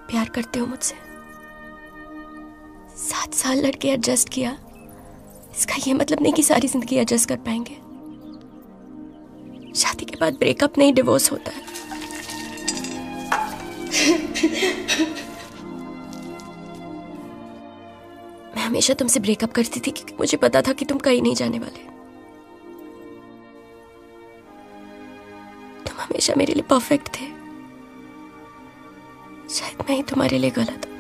प्यार करते हो मुझसे? 7 साल लड़के एडजस्ट किया, इसका ये मतलब नहीं कि सारी जिंदगी एडजस्ट कर पाएंगे। शादी के बाद ब्रेकअप नहीं, डिवोर्स होता है। मैं हमेशा तुमसे ब्रेकअप करती थी क्योंकि मुझे पता था कि तुम कहीं नहीं जाने वाले। तुम हमेशा मेरे लिए परफेक्ट थे, शायद मैं ही तुम्हारे लिए गलत हूं।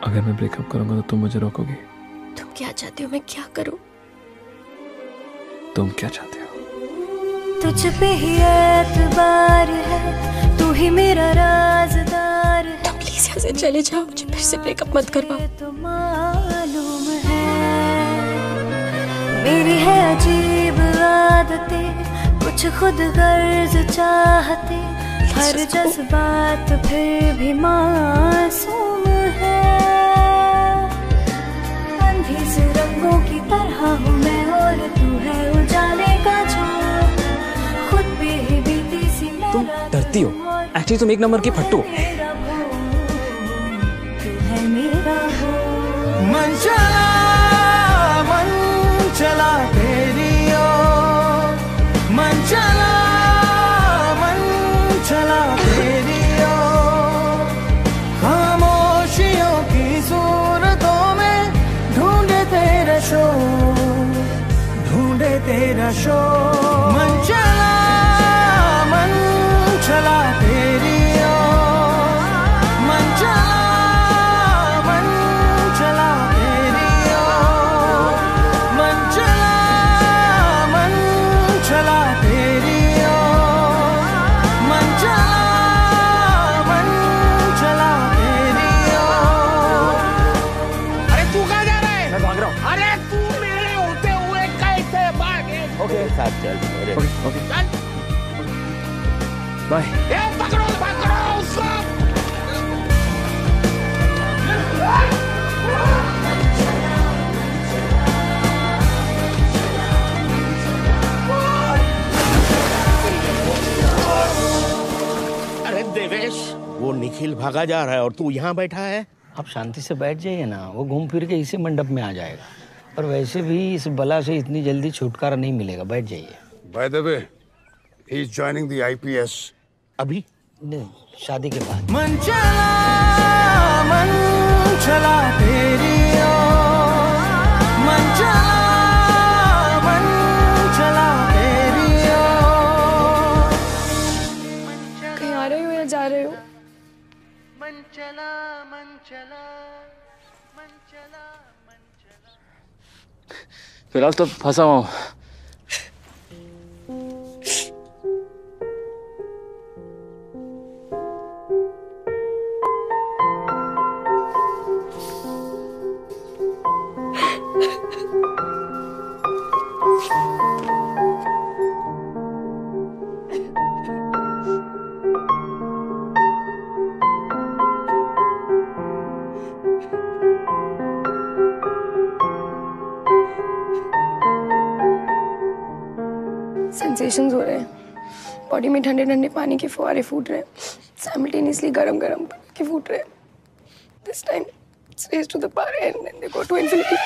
अगर मैं ब्रेकअप करूंगा तो तुम मुझे रोकोगी? तुम क्या चाहते हो मैं क्या करूं? तुम क्या चाहते हो? तुझ पे ही एतबार है, तू ही मेरा राज़दार है। तुम प्लीज यहाँ से चले जाओ, मुझे फिर से ब्रेकअप मत करवाओ। तो मालूम है मेरी है अजीब आदतें, कुछ खुद गर्ज चाहते, हर जज्बात फिर भी मासूम है। अंधी से रंगों की तरह हूँ मैं और तू है उजाले का छोर, खुद पे ही बीती सी तुम डरती हो, एक्चुअली तुम एक नंबर की फट्टू। तू है मेरा हो। मन चला तेरी ओर, मन चला तेरी ओर। खामोशियों की सूरतों में ढूंढे तेरा शोर, ढूंढे तेरा शोर। मन चला तेरी ओर, मन चला तेरी ओर। मन चला तेरी ओर, मन चला तेरी ओर। अरे तू कहाँ जा रहा है? मैं भाग रहा हूँ। अरे तू मेरे होते हुए कैसे भागे? ओके साथ चल। ओके चल। बाय। ये पकड़ो उसको। अरे देवेश, वो निखिल भागा जा रहा है और तू यहाँ बैठा है। आप शांति से बैठ जाइए ना, वो घूम फिर के इसी मंडप में आ जाएगा। और वैसे भी इस बला से इतनी जल्दी छुटकारा नहीं मिलेगा, बैठ जाइए। By the way, he is joining the IPS अभी? नहीं, शादी के बाद। मन चला तेरी ओर, मन चला तेरी ओर। कहीं आ रहे हो या जा रहे हो? मन चला फिलहाल तो फंसा हुआ हूँ। सेंसेशंस हो रहे हैं, बॉडी में ठंडे ठंडे पानी के फुहारे फूट रहे हैं, साइमल्टेनियसली गरम गरम के फूट रहे हैं। This time it's raise to the power and then they go to infinity.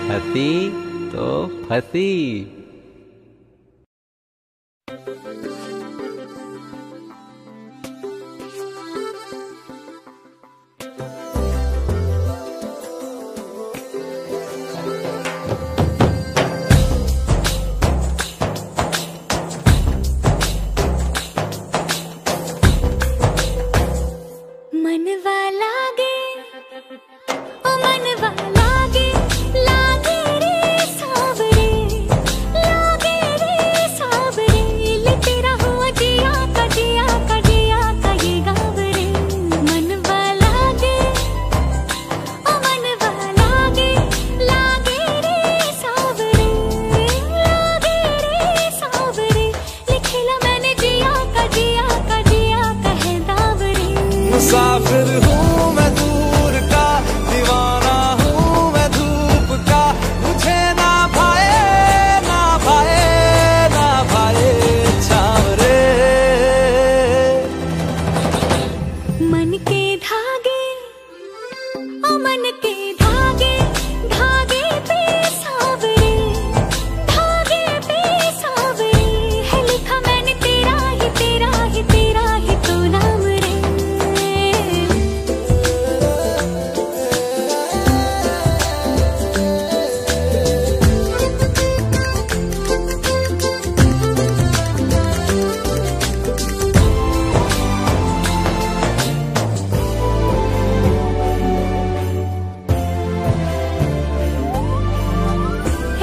हंसी तो फंसी। मनवा लागे ओ मनवा लागे लागे रे सावरे, लागे रे सावरे, ले तेरा हुआ जिया का जिया का जिया का ये गावरे। मनवा लागे ओ मनवा लागे लागे रे सावरे, लागे रे सावरे, लिखला मैंने जिया का जिया का जिया का है दावरे। मुसाफिर हूँ मैं दूर का, दीवाना हूँ मैं धूप का, मुझे ना भाए ना भाए ना भाए छावरे। मन के धागे ओ मन के धागे, धागे पे सावरे, धागे पे सावरे, है लिखा मैंने तेरा ही तेरा ही तेरा ही तो नाम रे।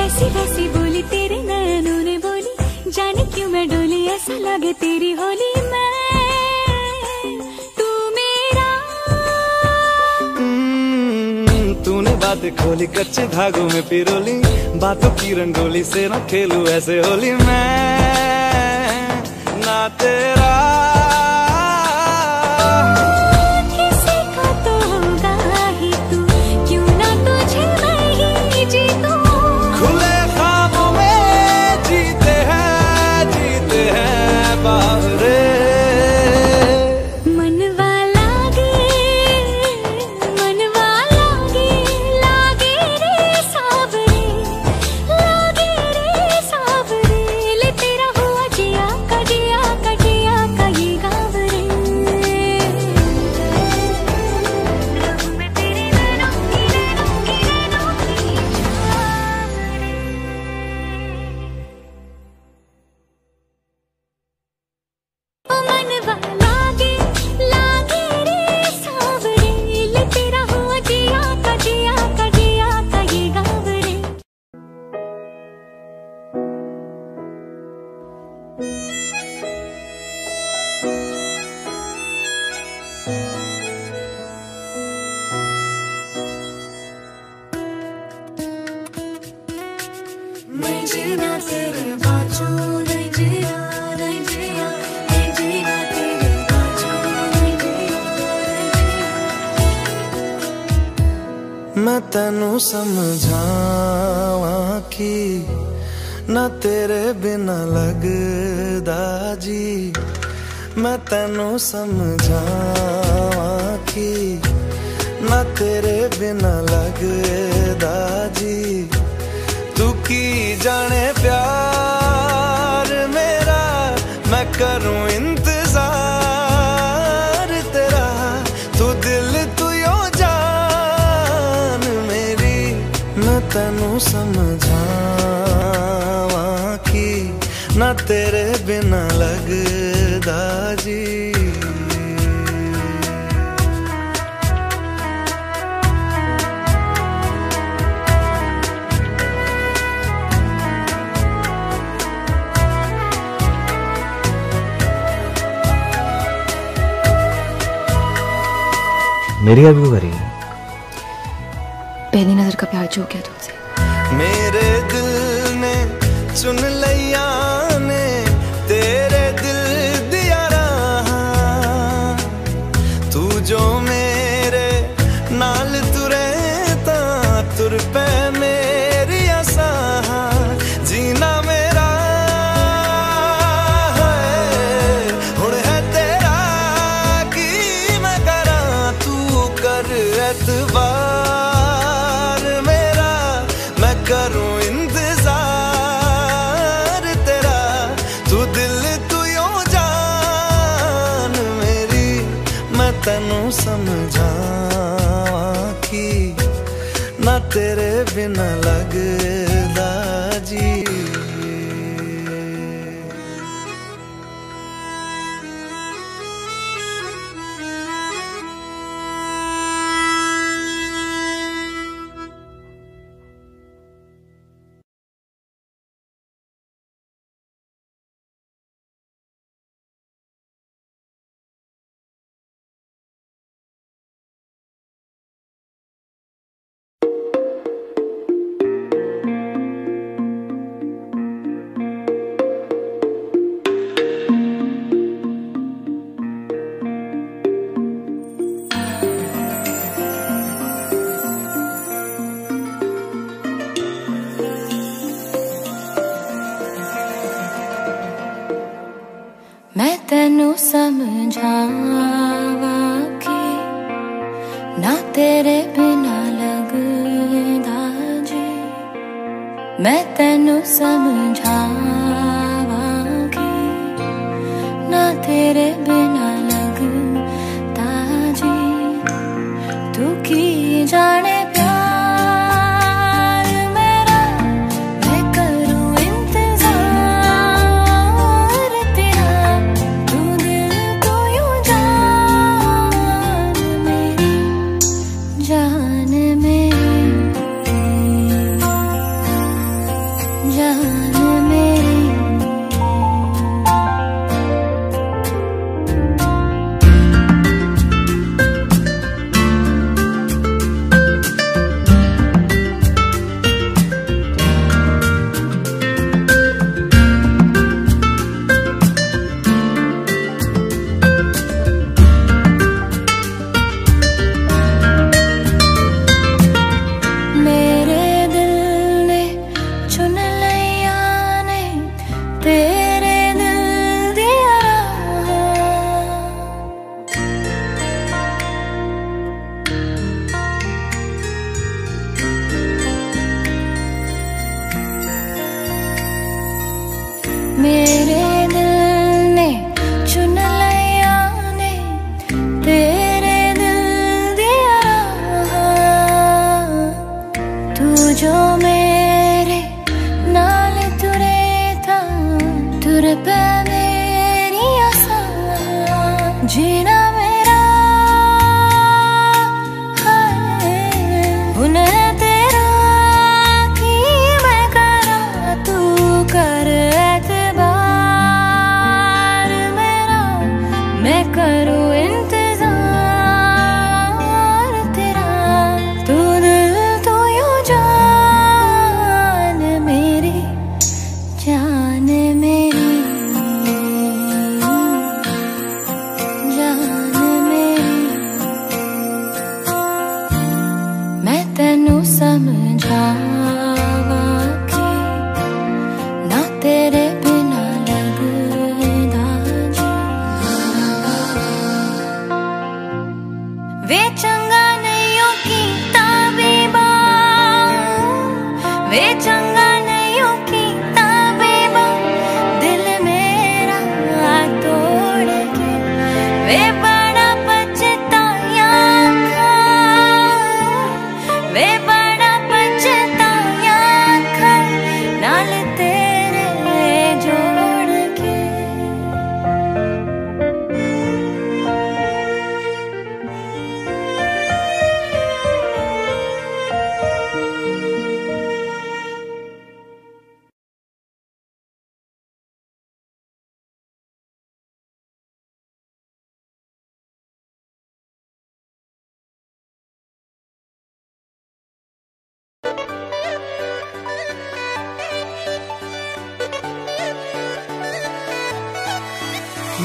ऐसी वैसी बोली तेरे नैनों ने बोली, जाने क्यों मैं डोली, ऐसा लगे तेरी होली मैं तू मेरा। तूने बात खोली कच्चे धागों में पिरोली, बातों की रंगोली से ना खेलूं ऐसे होली मैं ना तेरा। किसी का तो होगा ही तू, क्यों ना तुझे मैं ही जीतूं। खुले ख्वाबों में जीते हैं बावरे। मनवा लागे लागे रे सावरे, लागे रे सावरे, ले तेरा हुआ जिया का जिया का जिया का ये मैं तेनू समझावा कि ना तेरे बिना लगदा जी, मैं तेनू समझावा कि ना तेरे बिना लगदा जी। तू की जाने प्यार मेरा, मैं करूं इंतजार तेरा, तू दिल तू यो जान मेरी। मैं तेनू समझावा कि ना तेरे बिना लगदा जी। मेरी याद क्यों करी? पहली नजर का प्यार जो क्या तुमसे। मेरे दिल ने चुन लिया ने तेरे दिल दिया रहा, तू जो मेरे नाल तुरे ता तुर पे मेरी आसा, जीना मेरा है हुण है तेरा की मैं करा, तू कर एतबार मेरा, मैं करूं इंतजार तेरा, तू दिल तू यो जान मेरी। मैं तेनू समझावा कि ना तेरे बिना लगदा जी। मैं तेनू समझावा कि ना तेरे बिना लगदा जी। मैं तेनू समझावा कि ना तेरे बिना लगदा जी। तू की जाने प्यार मेरा, मैं करूं इंतजार तेरा, तू दिल तू यूं जान मेरी, जान मेरी, जान मेरी। वे चंगा नैयों की ताबीबा, वे चंगा नैयों की ताबीबा, दिल मेरा तोड़ के वे बड़ा पछताया था, वे बड़ा पछताया था, नाल तेरे जोड़ के।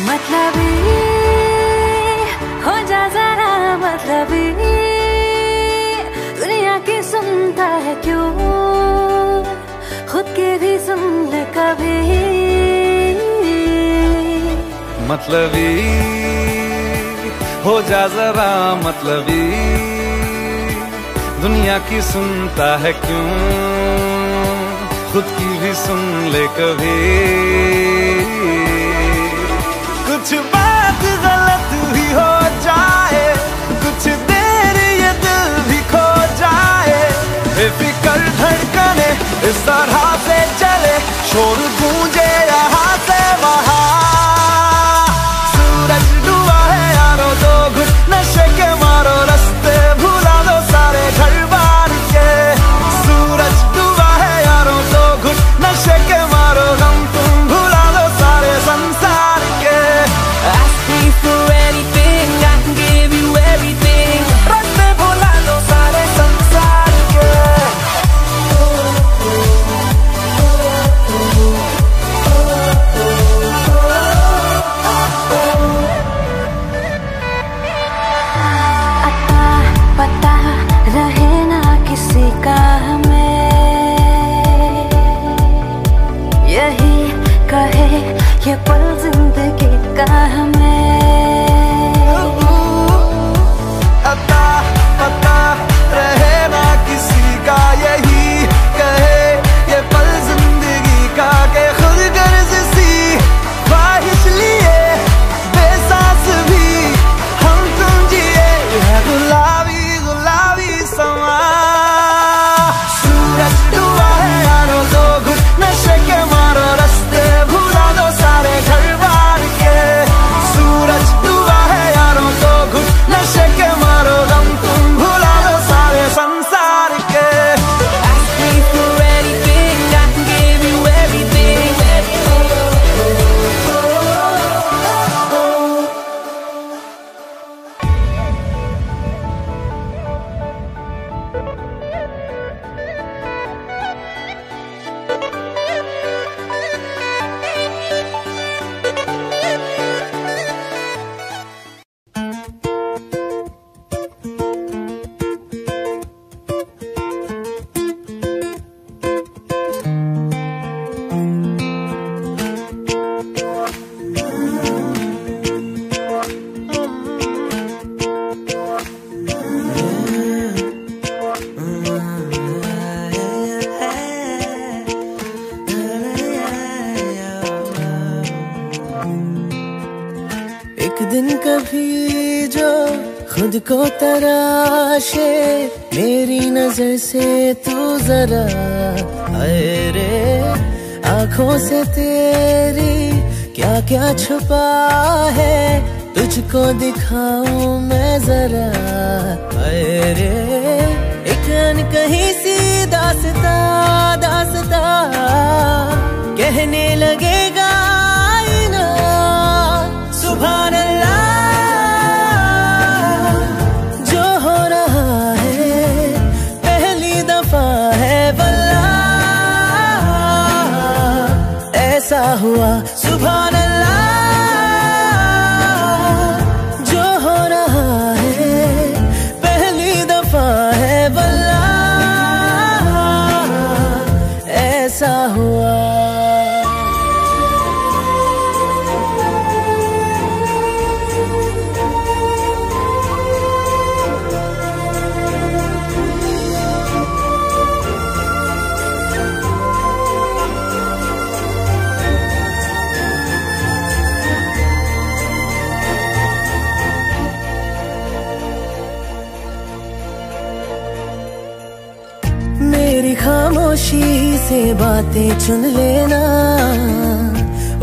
मतलबी हो जा जरा मतलबी, दुनिया की सुनता है क्यों, खुद के भी सुन ले कभी। मतलबी हो जा जरा मतलबी, दुनिया की सुनता है क्यों, खुद की भी सुन ले कभी। कुछ बात गलत भी हो जाए, कुछ देर ये दिल भी खो जाए, बेफिक्र धड़कने इस तरह से चले, शोर गूंजे यहाँ से वहाँ। सूरज डूबा है यारो, दो घुट नशे के मारो, रास्ते भुला दो सारे घर बार के। सूरज डूबा है यारो, दो घुट नशे के मारो, गम तुम भुला दो सारे संसार के। Ask me for anything, I can give you everything. रास्ते भुला दो सारे संसार के। अता पता रहे ना किसी का हमें, यही कहे ये पल जिंदगी का हमें। अता पता रहे ना किसी का, यही कहे ये पल जिंदगी का, के खुद गर्ज सी ख्वाहिश लिए बेसास भी हम तुम जिए, है गुलाबी गुलाबी समा। सूरज डूबा है यारो, दो घुट नशे के मारो, रास्ते भुला दो सारे घर बार के। सूरज डूबा है यारो, दो घुट नशे के मारो, गम तुम भुला दो सारे संसार के। Ask me for anything, I can give you everything. एक दिन कभी जो खुद को तराशे, मेरी नजर से तू जरा अरे आंखों से तेरी क्या क्या छुपा है, तुझको दिखाऊं मैं जरा अरे। एक अनकही सी दास्ता दास्ता कहने लगेगा आईना, सुभान अल्लाह जो हो रहा है पहली दफा है वल्लाह, ऐसा हुआ सुभान अल्लाह जो हो रहा है पहली दफा है वल्लाह, ऐसा हुआ। मेरी खामोशी से बातें चुन लेना,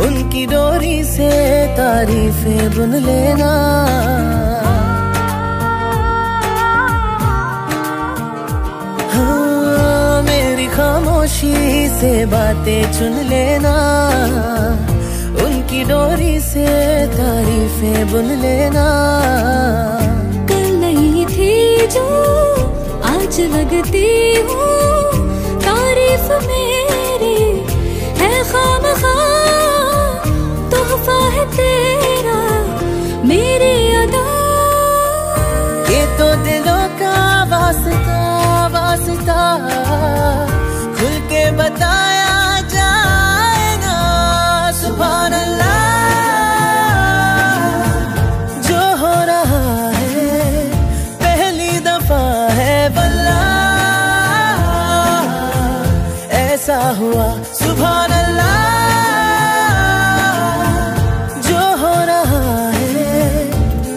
उनकी डोरी से तारीफें बुन लेना। हाँ, मेरी खामोशी से बातें चुन लेना, उनकी डोरी से तारीफें बुन लेना। कल नहीं थी जो आज लगती हूँ, तारीफ मेरी है खामखा, तोहफा है तेरा मेरी अदा। ये तो दिलों का वास्ता वास्ता, खुल के बताया जाए ना। सुभान अल्लाह, जो हो रहा है पहली दफा है वल्लाह, ऐसा हुआ। सुभान अल्लाह, जो हो रहा है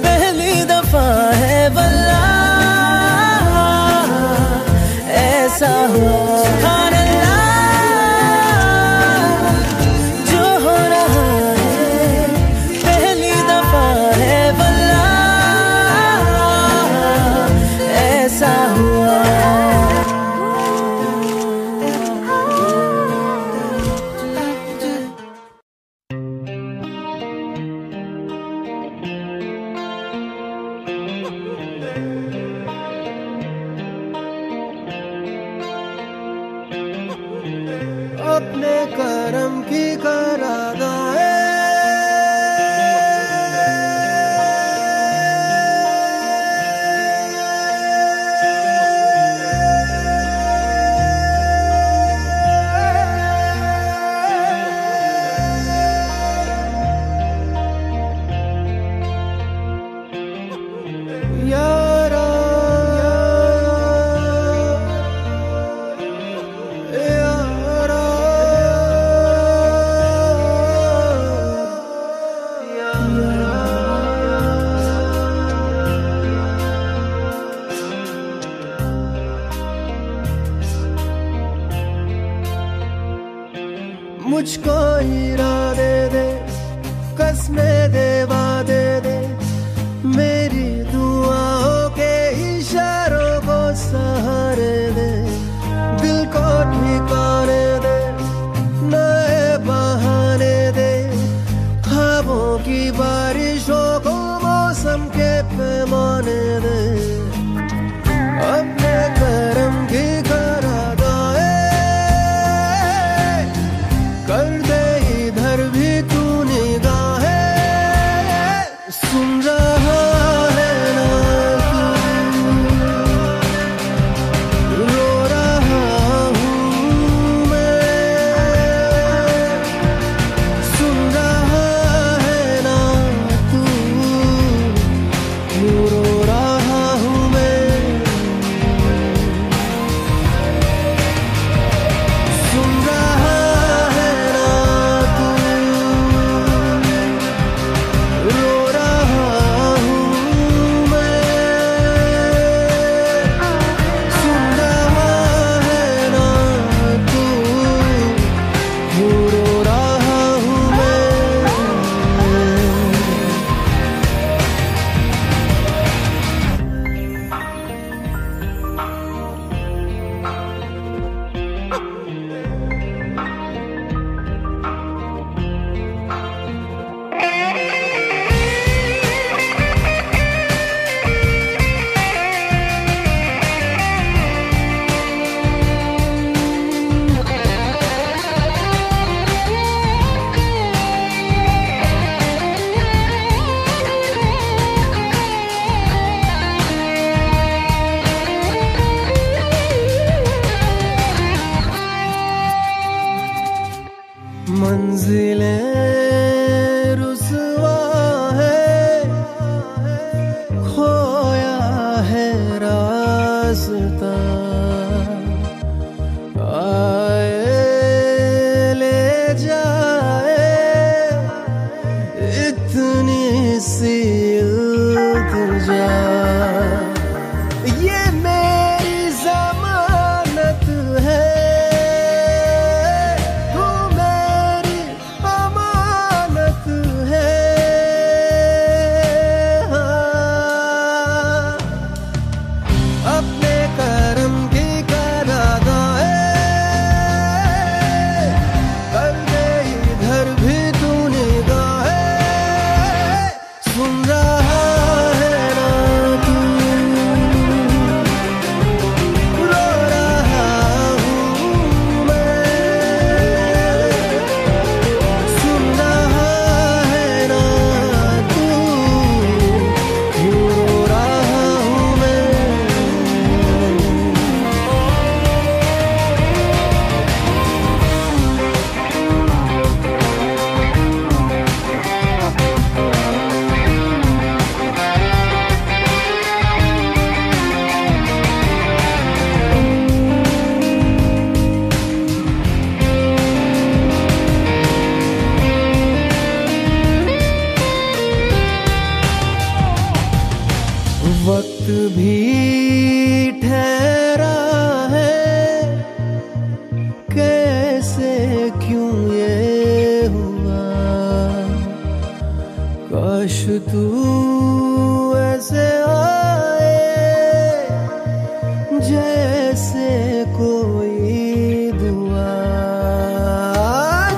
पहली दफा है वल्लाह, ऐसा हुआ। सुभान अल्लाह, जो हो रहा है पहली दफा है वल्लाह, ऐसा हुआ। अपने करम की करादाए, यारा मुझको इरादे दे, कसमें दे, वादे दे, मेरी दुआओं के इशारों को सहारे दे। दिल को ठिकाने दे, नए बहाने दे, ख्वाबों की बारिशों को मौसम के पैमाने दे। अपने करम की करादाए कर दे, इधर भी तू निगाहें। सुन रहा है ना तू, रो रहा हूँ मैं। सुन रहा है ना तू, रो रहा हूँ मैं। सुन रहा है ना तू, रो रहा हूँ मैं। सुन रहा है ना तू, रो रहा हूँ मैं। मंजिलें रुसवा है, खोया है रास्ता। आए ले जाए इतनी सी इल्तिजा, ये मेरी जमानत है। ठहरा है, कैसे क्यों ये हुआ। काश तू ऐसे आए जैसे कोई दुआ।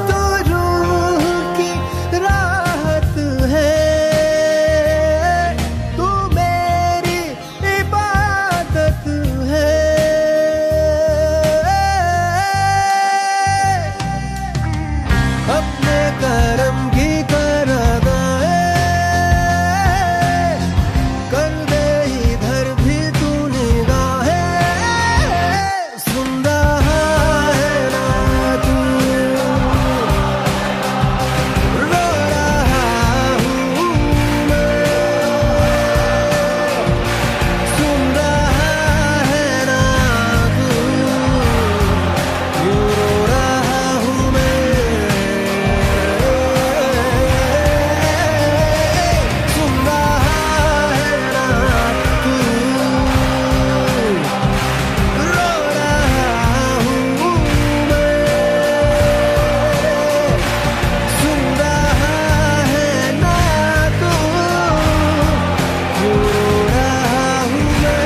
तो रूह की राहत है, तू मेरी इबादत है। अपने करम की कर अदाए, कर दे इधर भी तू निगाहें। सुन रहा है ना तू, रो रहा हूँ मैं। सुन रहा है ना तू, यूं रो रहा हूँ मैं। सुन रहा है ना तू, रो रहा हूँ मैं। सुन रहा है ना तू, यूं रो रहा हूँ मैं।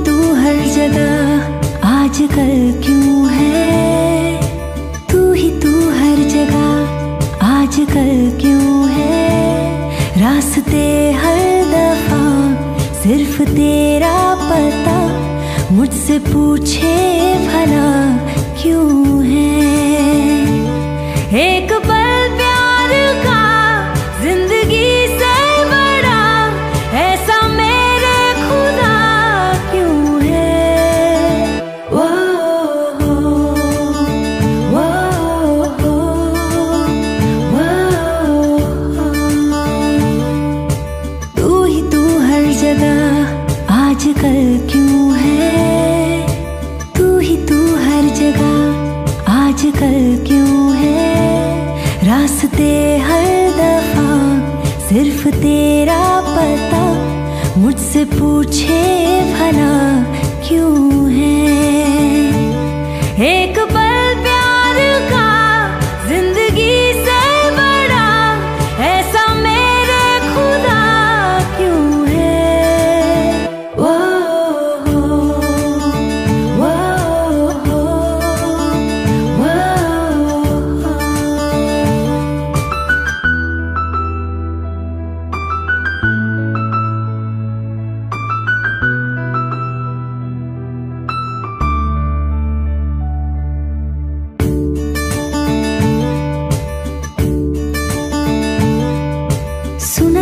तू हर जगह आजकल क्यों है। तू हर जगह आजकल क्यों है। रास्ते हर दफा सिर्फ तेरा पता, मुझसे पूछे भला क्यों है। एक पल प्यार का जिंदगी से बड़ा, ऐसा मेरे खुदा क्यों है। वो तू हर जगह आजकल क्यों है। तू हर जगह आजकल क्यों है। रास्ते हर दफा सिर्फ तेरा पता, मुझसे पूछे भला क्यों है। एक पल प्यार का जिंदगी से बड़ा, ऐसा मेरे खुदा क्यों है। वो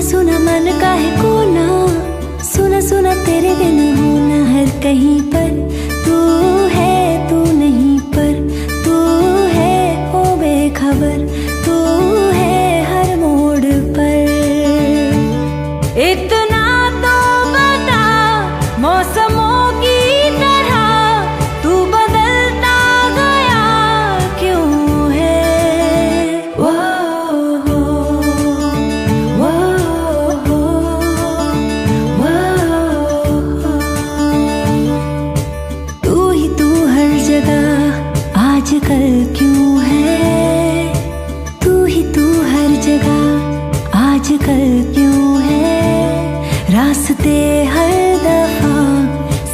सुना मन का है कोना, सुना तेरे बिन होना हर कहीं पर। तू है तू नहीं पर, तू है ओ बेखबर, तू है हर मोड़ पर। इतना तो बता मौसमों की तरह, तू बदलता गया क्यों है। वो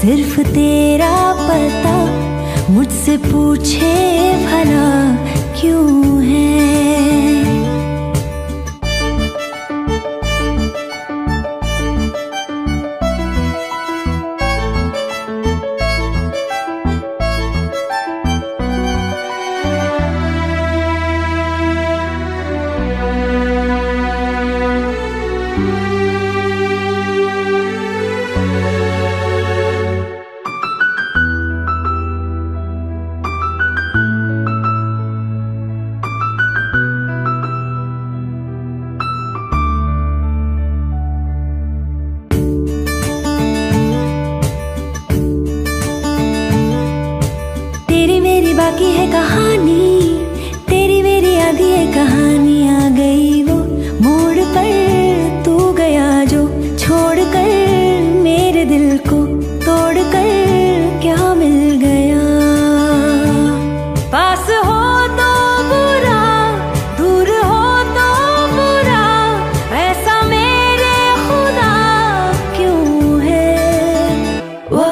सिर्फ तेरा पता मुझसे पूछे भला क्यों है। बाकी है कहानी तेरी मेरी आधी है कहानी। आ गई वो मोड़ पर तू गया जो छोड़ कर मेरे दिल को तोड़ कर क्या मिल गया। पास हो तो बुरा दूर हो तो बुरा ऐसा मेरे खुदा क्यों है। वो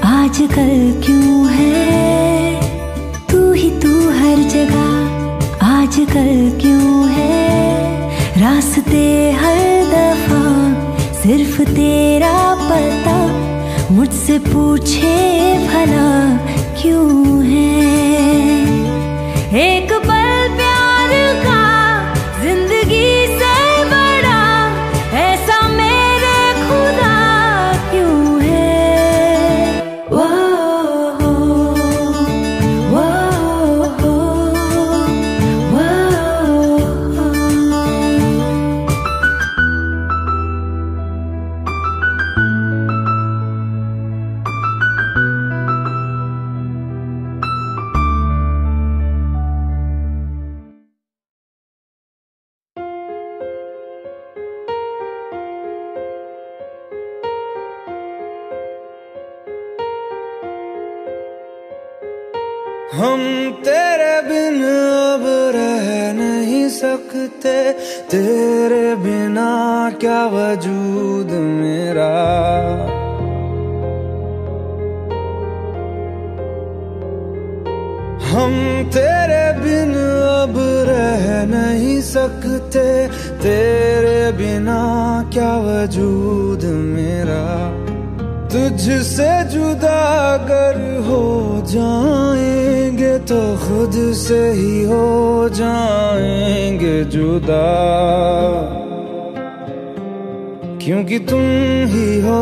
आजकल क्यों है तू ही तू हर जगह आजकल क्यों है। रास्ते हर दफा सिर्फ तेरा पता मुझसे पूछे भला क्यों है। एक पल प्यार का जिंदगी से बड़ा ऐसा मेरे खुदा क्यों है। हम तेरे बिन अब रह नहीं सकते, तेरे बिना क्या वजूद मेरा। हम तेरे बिन अब रह नहीं सकते, तेरे बिना क्या वजूद मेरा। तुझसे जुदा अगर हो जाएंगे तो खुद से ही हो जाएंगे जुदा, क्योंकि तुम ही हो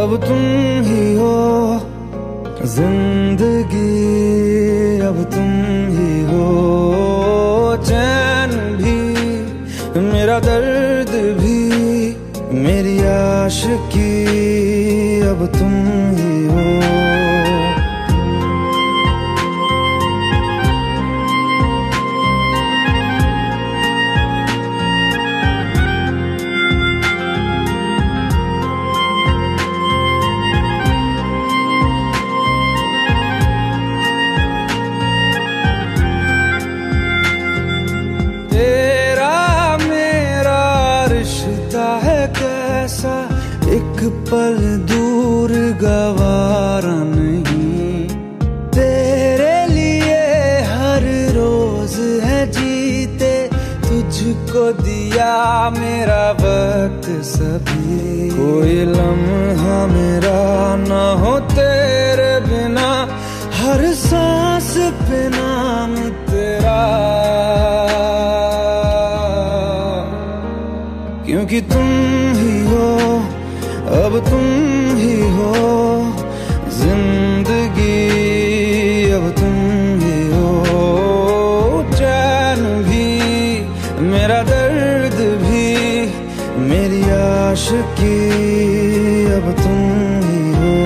अब तुम ही हो जिंदगी, अब तुम ही हो चैन भी मेरा दर्द भी मेरी आशिकी, अब तुम ही हो। तेरा मेरा रिश्ता है कैसा, एक पल दूर गवारा नहीं। तेरे लिए हर रोज है जीते, तुझको दिया मेरा वक्त सभी। कोई लम्हा मेरा ना हो तेरे बिना, हर सांस पे नाम तेरा, क्योंकि तुम ही हो अब तुम ही हो जिंदगी, अब तुम ही हो चैन भी मेरा दर्द भी मेरी आशिकी, अब तुम ही हो।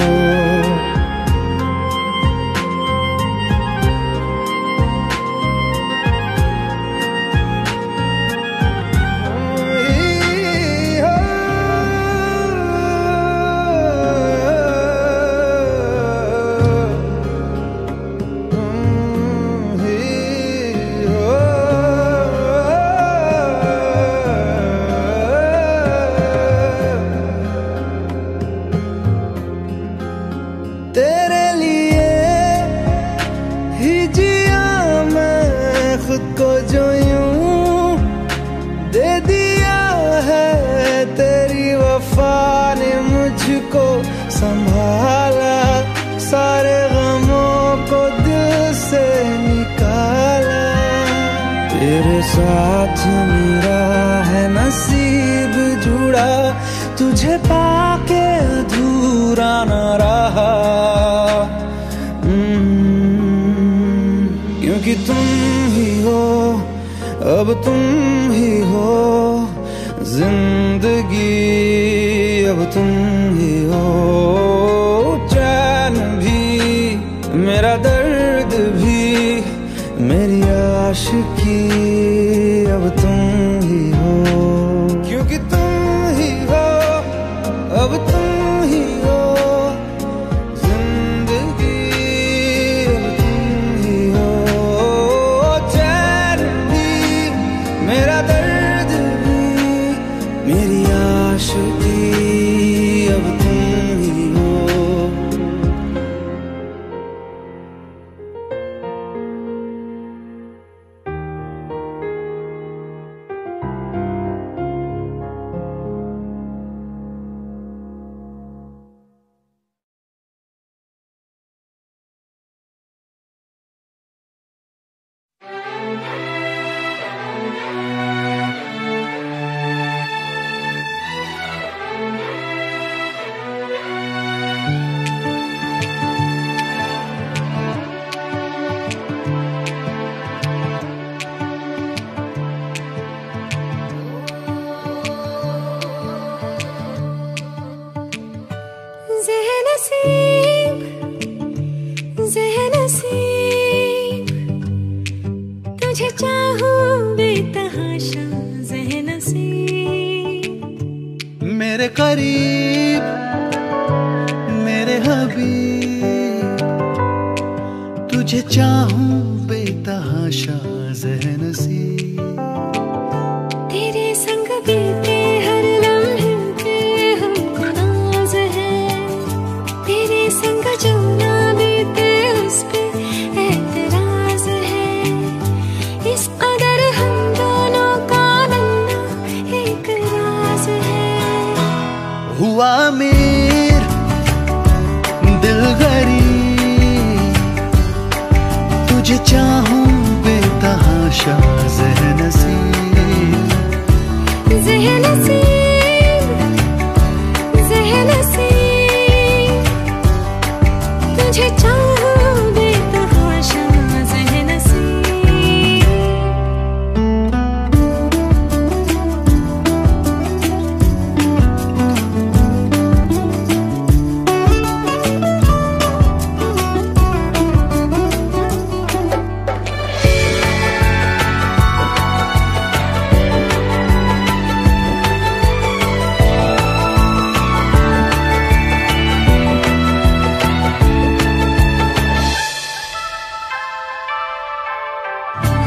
संभाला, सारे गमों को दिल से निकाला। तेरे साथ मेरा है नसीब जुड़ा, तुझे पाके अधूरा न रहा। क्योंकि तुम ही हो, अब तुम ही हो जिंदगी, अब तुम ही हो चैन भी, मेरा दर्द भी, मेरी आशिकी, अब तुम ही हो। क्योंकि तुम ही हो, अब तुम ही हो जिंदगी, अब तुम ही हो चैन भी, मेरा दर्द भी, मेरी आशिकी, अब तुम ही हो। तुझे चाहूं बेतहाशा ज़हनसीब, मेरे करीब मेरे हबीब, तुझे चाहूं बेतहाशा ज़हनसीब। तेरे संग बीते हर लम्हे पे हमको नाज है, तेरे संग जो ना बीते उस पे एतराज है। इस कदर हम दोनों का बनना एक राज है। हुआ अमीर दिल गरीब, तुझे चाहूं बेतहाशा ज़हनसीब। ज़हनसीब, ज़हनसीब, तुझे चाहूं बेतहाशा ज़हनसीब।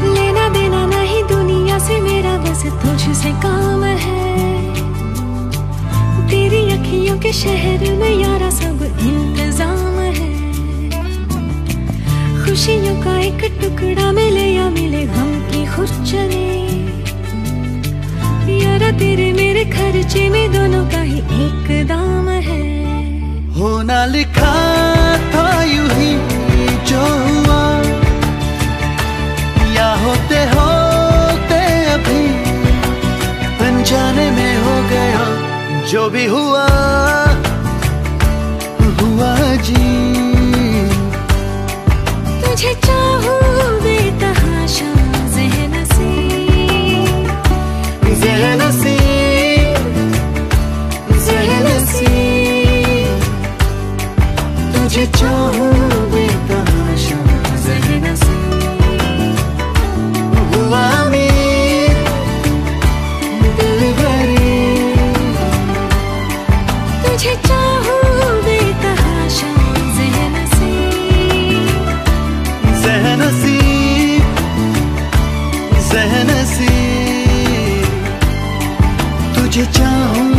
लेना देना नहीं दुनिया से मेरा, बस तुझसे काम है। तेरी अखियों के शहर में यारा सब इंतजाम है। खुशियों का एक टुकड़ा मिले या मिले गम की खुरचने, यारा तेरे मेरे खर्चे में दोनों का ही एक दाम है। होना लिखा था यूं ही जो हुआ, या होते होते अभी अनजाने में हो गया। जो भी हुआ हुआ जी, तुझे चाहूं बेतहाशा ज़हनसीब। ज़हनसीब, ज़हनसीब, तुझे चाहूं बेतहाशा ज़हनसीब। हुआ अमीर दिल गरीब, तुझे चाहूं बेतहाशा ज़हनसीब। ज़हनसीब, ज़हनसीब, तुझे चाहूं